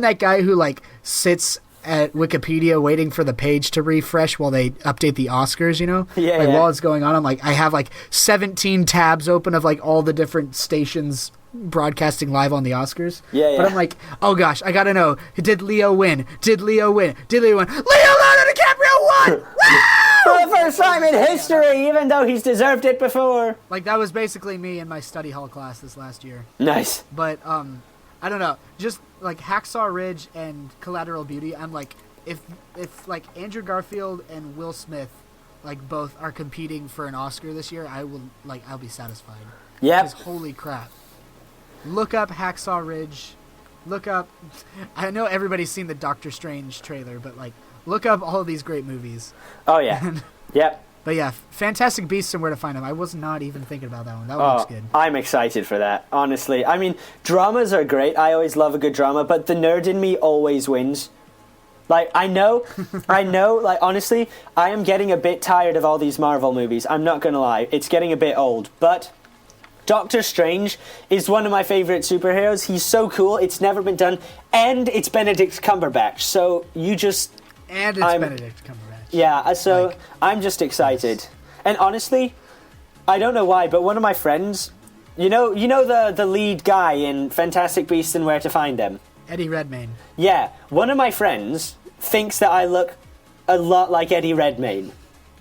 that guy who like sits at Wikipedia waiting for the page to refresh while they update the Oscars, you know? While it's going on, I'm like, I have like 17 tabs open of like all the different stations broadcasting live on the Oscars. But I'm like, oh gosh, I gotta know, did Leo win? Leo Leonardo DiCaprio won! For the first time in history, even though he's deserved it before. Like, that was basically me in my study hall class this last year. Nice. But I don't know, just like Hacksaw Ridge and Collateral Beauty, I'm like, if like Andrew Garfield and Will Smith like both are competing for an Oscar this year, I'll be satisfied. Yeah. Because holy crap. Look up Hacksaw Ridge. Look up... I know everybody's seen the Doctor Strange trailer, but, like, look up all of these great movies. Oh, yeah. Yep. But, yeah, Fantastic Beasts and Where to Find Them. I was not even thinking about that one. That one looks good. I'm excited for that, honestly. I mean, dramas are great. I always love a good drama, but the nerd in me always wins. Like, I know, like, honestly, I am getting a bit tired of all these Marvel movies. I'm not going to lie. It's getting a bit old, but... Doctor Strange is one of my favorite superheroes. He's so cool. It's never been done. And it's Benedict Cumberbatch. So you just... And it's Benedict Cumberbatch. Yeah, so like, I'm just excited. Yes. And honestly, I don't know why, but one of my friends... You know the lead guy in Fantastic Beasts and Where to Find Them? Eddie Redmayne. Yeah, one of my friends thinks that I look a lot like Eddie Redmayne.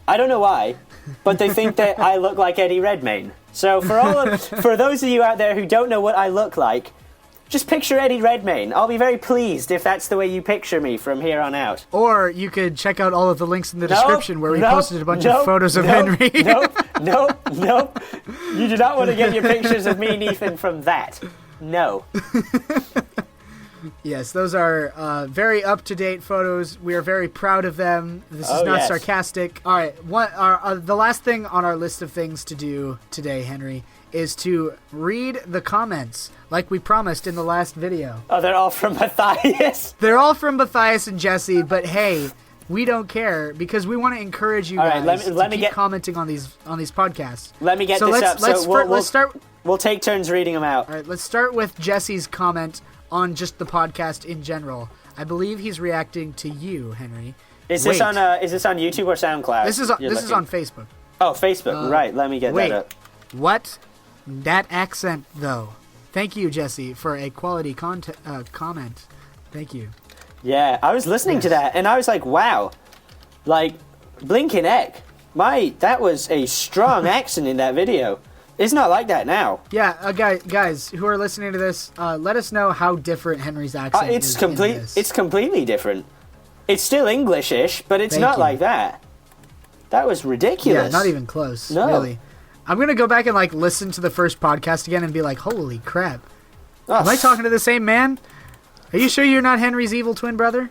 I don't know why, but they think that I look like Eddie Redmayne. So for those of you out there who don't know what I look like, just picture Eddie Redmayne. I'll be very pleased if that's the way you picture me from here on out. Or you could check out all of the links in the description where we posted a bunch of photos of Henry. Nope. You do not want to get your pictures of me and Ethan from that. No. Yes, those are very up-to-date photos. We are very proud of them. This is not sarcastic. All right, the last thing on our list of things to do today, Henry, is to read the comments like we promised in the last video. Oh, they're all from Matthias? They're all from Matthias and Jesse, but hey, we don't care because we want to encourage you guys to keep commenting on these podcasts. Let me get this up. Let's start. We'll take turns reading them out. All right, let's start with Jesse's comment on just the podcast in general. I believe he's reacting to you, Henry. Is this on YouTube or SoundCloud? This is on Facebook. Oh, Facebook. Right. Let me get that up. What? That accent though. Thank you, Jesse, for a quality comment. Thank you. Yeah, I was listening to that, and I was like, wow. Like, blinking heck. That was a strong accent in that video. It's not like that now. Yeah, guys who are listening to this, let us know how different Henry's accent is. It's completely different. It's still English-ish, but it's not like that. That was ridiculous. Yeah, not even close. No. Really. I'm gonna go back and listen to the first podcast again and be like, holy crap. Oh, Am I talking to the same man? Are you sure you're not Henry's evil twin brother?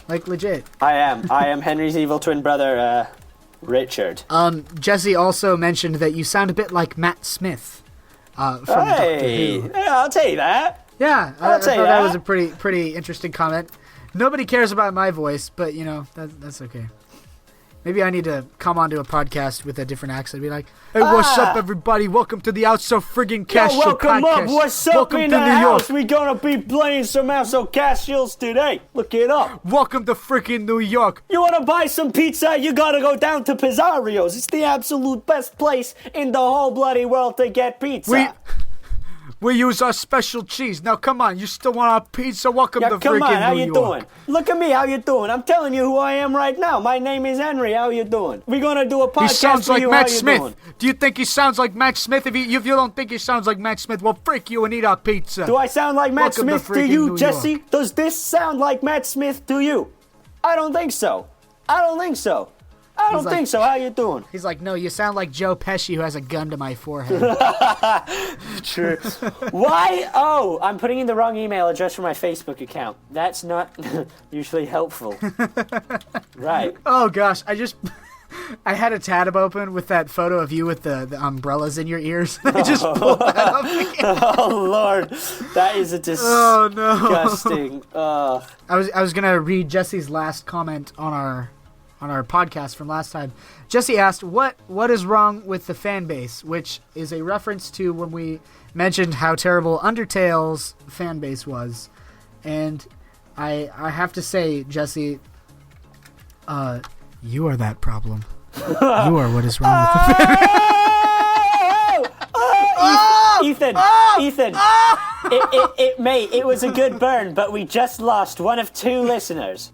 Like, legit. I am Henry's evil twin brother, Richard. Jesse also mentioned that you sound a bit like Matt Smith from Doctor Who. Yeah, I'll tell you that. Yeah, I thought that was a pretty interesting comment. Nobody cares about my voice, but, that's okay. Maybe I need to come onto a podcast with a different accent and be like, hey, what's up, everybody? Welcome to the Outsocastial podcast. Welcome up. What's up welcome in to the New house? York. We're going to be playing some Outsocastials today. Look it up. Welcome to freaking New York. You want to buy some pizza? You got to go down to Pizzario's. It's the absolute best place in the whole bloody world to get pizza. We use our special cheese. Now, come on. You still want our pizza? Welcome to freaking New York. Come on. How you doing? Look at me. How you doing? I'm telling you who I am right now. My name is Henry. How you doing? We're going to do a podcast. He sounds like Matt Smith. Doing? Do you think he sounds like Matt Smith? If you don't think he sounds like Matt Smith, well, freak you and eat our pizza. Do I sound like Matt Smith to you, Jesse? Does this sound like Matt Smith to you? I don't think so. I don't think so. How you doing? He's like, no, you sound like Joe Pesci who has a gun to my forehead. True. Why? Oh, I'm putting in the wrong email address for my Facebook account. That's not usually helpful. Right. Oh, gosh. I had a tab open with that photo of you with the umbrellas in your ears. I just pulled that up again. Oh, Lord. That is a disgusting... I was going to read Jesse's last comment on our podcast from last time. Jesse asked, what is wrong with the fan base, which is a reference to when we mentioned how terrible Undertale's fan base was. And I have to say, Jesse, you are that problem. You are what is wrong with the fan base. Ethan, mate, it was a good burn, but we just lost one of 2 listeners.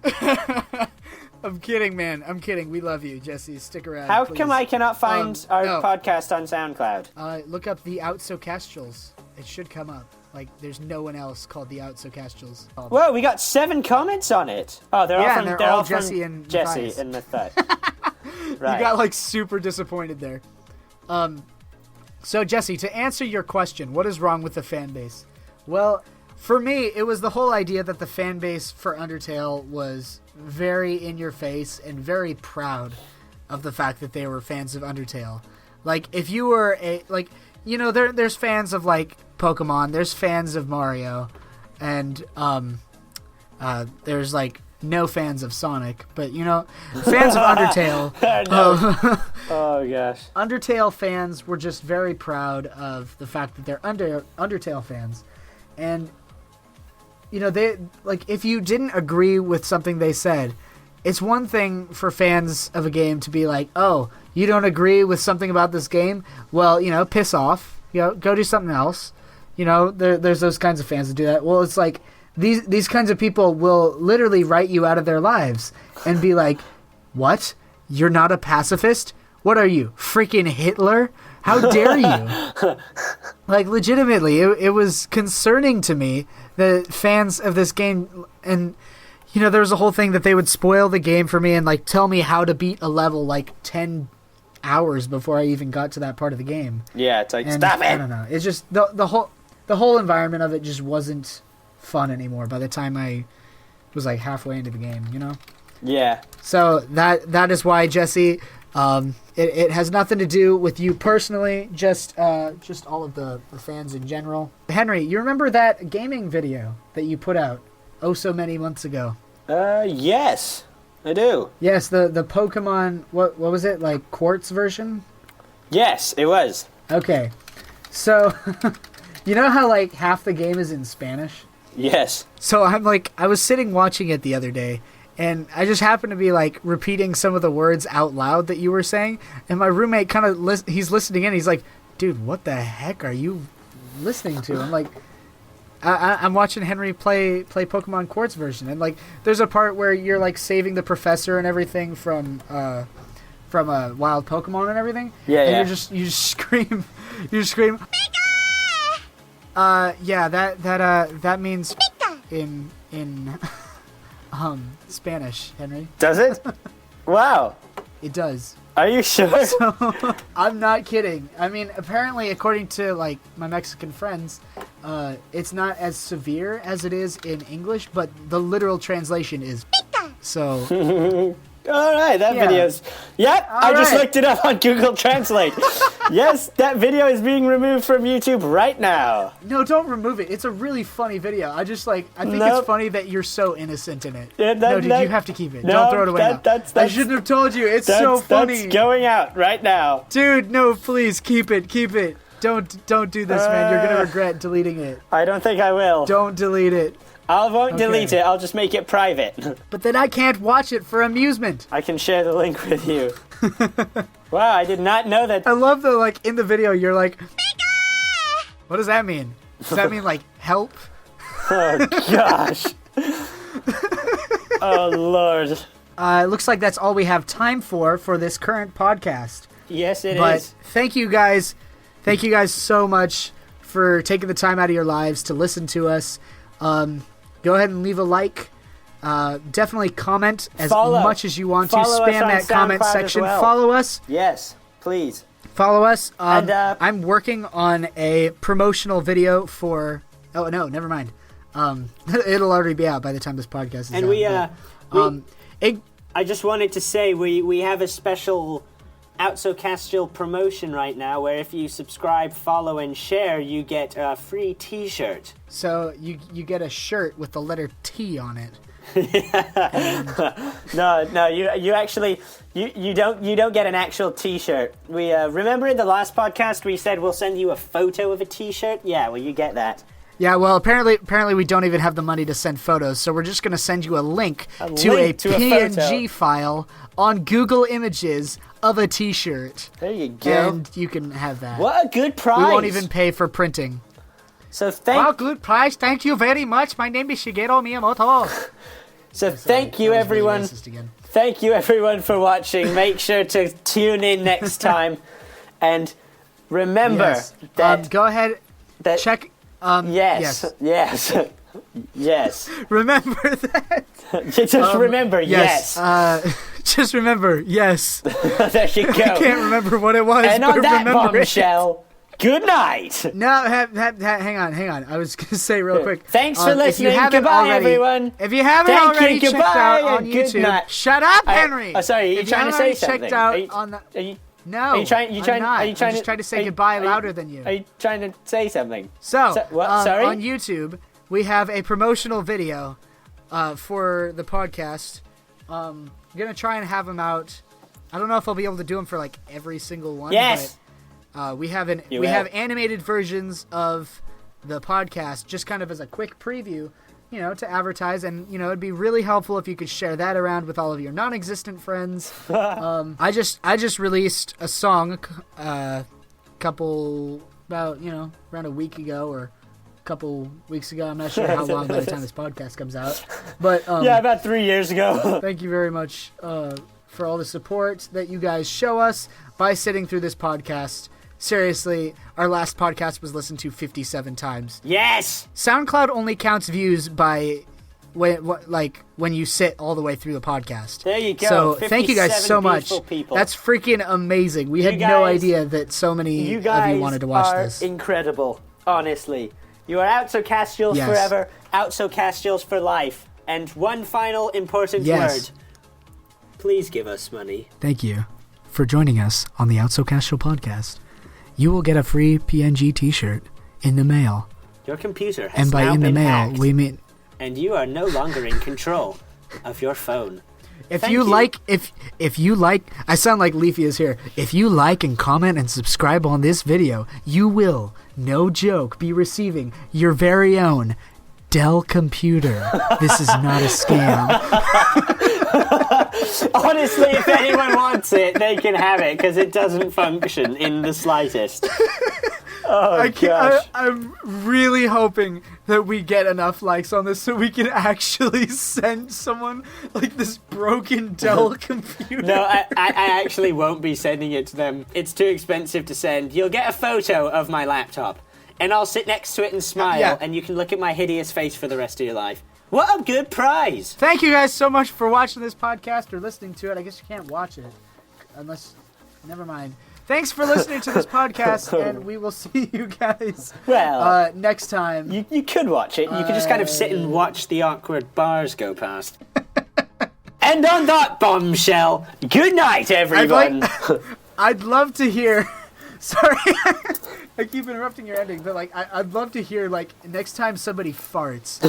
I'm kidding, man. I'm kidding. We love you, Jesse. Stick around. How please. come I cannot find our podcast on SoundCloud? Look up the Outsocastials. It should come up. Like, there's no one else called the Outsocastials. Whoa, we got 7 comments on it. Oh, they're all from Jesse and Matthias. Matthias. Right. You got, super disappointed there. So, Jesse, to answer your question, what is wrong with the fan base? Well, for me, it was the whole idea that the fan base for Undertale was very in your face and very proud of the fact that they were fans of Undertale. Like, if you were there's fans of Pokemon, there's fans of Mario, and there's no fans of Sonic, but fans of Undertale. Oh gosh. Undertale fans were just very proud of the fact that they're Undertale fans, and they if you didn't agree with something they said, it's one thing for fans of a game to be like, oh, you don't agree with something about this game? Well, piss off. Go do something else. There's those kinds of fans that do that. Well, it's like these kinds of people will literally write you out of their lives and be like, what? You're not a pacifist? What are you, freaking Hitler? How dare you? Legitimately, it was concerning to me that fans of this game, and there was a whole thing that they would spoil the game for me and tell me how to beat a level 10 hours before I even got to that part of the game. Yeah, it's stop it. I don't know. It's just the whole environment of it just wasn't fun anymore by the time I was halfway into the game, Yeah. So that is why, Jesse, it has nothing to do with you personally, just all of the fans in general. Henry, you remember that gaming video that you put out so many months ago? Yes, I do. Yes, the Pokemon, what was it, Quartz version? Yes, it was. Okay, so you know how half the game is in Spanish? Yes. So I was sitting watching it the other day, and I just happened to be repeating some of the words out loud that you were saying, and my roommate he's listening in. He's like, "Dude, what the heck are you listening to. I'm like, I'm watching Henry play Pokemon Quartz version, and like, there's a part where you're like saving the professor and everything from a wild Pokemon and everything. Yeah, and yeah. you just scream, yeah, that means in Spanish, Henry. Does it? Wow. It does. Are you sure? So, I'm not kidding. I mean, apparently, according to like my Mexican friends, it's not as severe as it is in English, but the literal translation is so. All right, that video's... Yep, I just looked it up on Google Translate. Yes, that video is being removed from YouTube right now. No, don't remove it. It's a really funny video. I think it's funny that you're so innocent in it. Yeah, no, dude, you have to keep it. Don't throw it away now. I shouldn't have told you. It's so funny. That's going out right now. Dude, no, please, keep it. Don't do this, man. You're going to regret deleting it. I don't think I will. Don't delete it. I won't delete it. I'll just make it private. But then I can't watch it for amusement. I can share the link with you. Wow, I did not know that. I love that, like, in the video, you're like, what does that mean? Does that mean, like, help? Oh, gosh. Oh, Lord. It looks like that's all we have time for this current podcast. Yes, it is. But thank you guys. Thank you guys so much for taking the time out of your lives to listen to us. Go ahead and leave a like. Definitely comment as much as you want to. Spam that comment section. Well. Follow us. Yes, please. Follow us. And, I'm working on a promotional video for... Oh, no, never mind. It'll already be out by the time this podcast is out. And I just wanted to say we have a special Outsocastial promotion right now where if you subscribe, follow, and share, you get a free t-shirt. So you get a shirt with the letter T on it. No, you actually you don't get an actual t-shirt. We remember in the last podcast we said we'll send you a photo of a t-shirt? Yeah, well, you get that. Yeah, well, apparently we don't even have the money to send photos, so we're just going to send you a link to a PNG file on Google Images of a t-shirt. There you go. And you can have that. What a good price. We won't even pay for printing. So good price. Thank you very much. My name is Shigeru Miyamoto. So thank you, everyone. Thank you, everyone, for watching. Make sure to tune in next time. And remember that... go ahead, check... Yes. Remember that. Just remember, yes. Just remember, yes. There you go. I can't remember what it was. And on that bombshell, good night. No, hang on. I was going to say real quick. Thanks for listening. Goodbye, everyone. If you haven't already checked out on YouTube, shut up, Henry. Sorry, are you trying to say something? Checked out on the... No, I'm just trying to say goodbye louder than you. Are you trying to say something? So, what? Sorry? On YouTube, we have a promotional video for the podcast. I'm going to try and have them out. I don't know if I'll be able to do them for like every single one. Yes. But, we have animated versions of the podcast just kind of as a quick preview, to advertise, and it'd be really helpful if you could share that around with all of your non-existent friends. I just released a song around a week ago or a couple weeks ago. I'm not sure how long by the time this podcast comes out, but about 3 years ago. Thank you very much for all the support that you guys show us by sitting through this podcast. Seriously, our last podcast was listened to 57 times. Yes! SoundCloud only counts views by when you sit all the way through the podcast. There you go. So thank you guys so much. People. That's freaking amazing. We had no idea that so many of you wanted to watch this. You guys are incredible, honestly. You are Outsocastials forever, Outsocastials for life. And one final important word. Please give us money. Thank you for joining us on the Outsocastial podcast. You will get a free PNG t-shirt in the mail. Your computer has and by now in the been mail, hacked, we mean... And you are no longer in control of your phone. If you like, I sound like Leafy is here. If you like and comment and subscribe on this video, you will, no joke, be receiving your very own Dell computer. This is not a scam. Honestly, if anyone wants it, they can have it because it doesn't function in the slightest. I gosh. I'm really hoping that we get enough likes on this so we can actually send someone like this broken Dell computer. No, I actually won't be sending it to them. It's too expensive to send. You'll get a photo of my laptop, and I'll sit next to it and smile, and you can look at my hideous face for the rest of your life. What a good prize! Thank you guys so much for watching this podcast or listening to it. I guess you can't watch it unless... Never mind. Thanks for listening to this podcast, and we will see you guys next time. You could watch it. You could just kind of sit and watch the awkward bars go past. And on that bombshell, good night, everyone. I'd love to hear... Sorry, I keep interrupting your ending, but I'd love to hear next time somebody farts,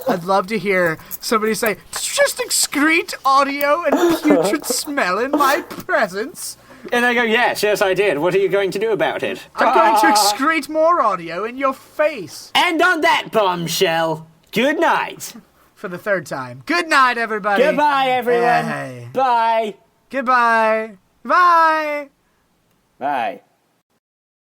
I'd love to hear somebody say, "Just excrete audio and putrid smell in my presence." And I go, yes, I did. What are you going to do about it? I'm going to excrete more audio in your face. And on that bombshell, good night. For the third time. Good night, everybody. Goodbye, everyone. Hey. Bye. Goodbye. Bye. Bye.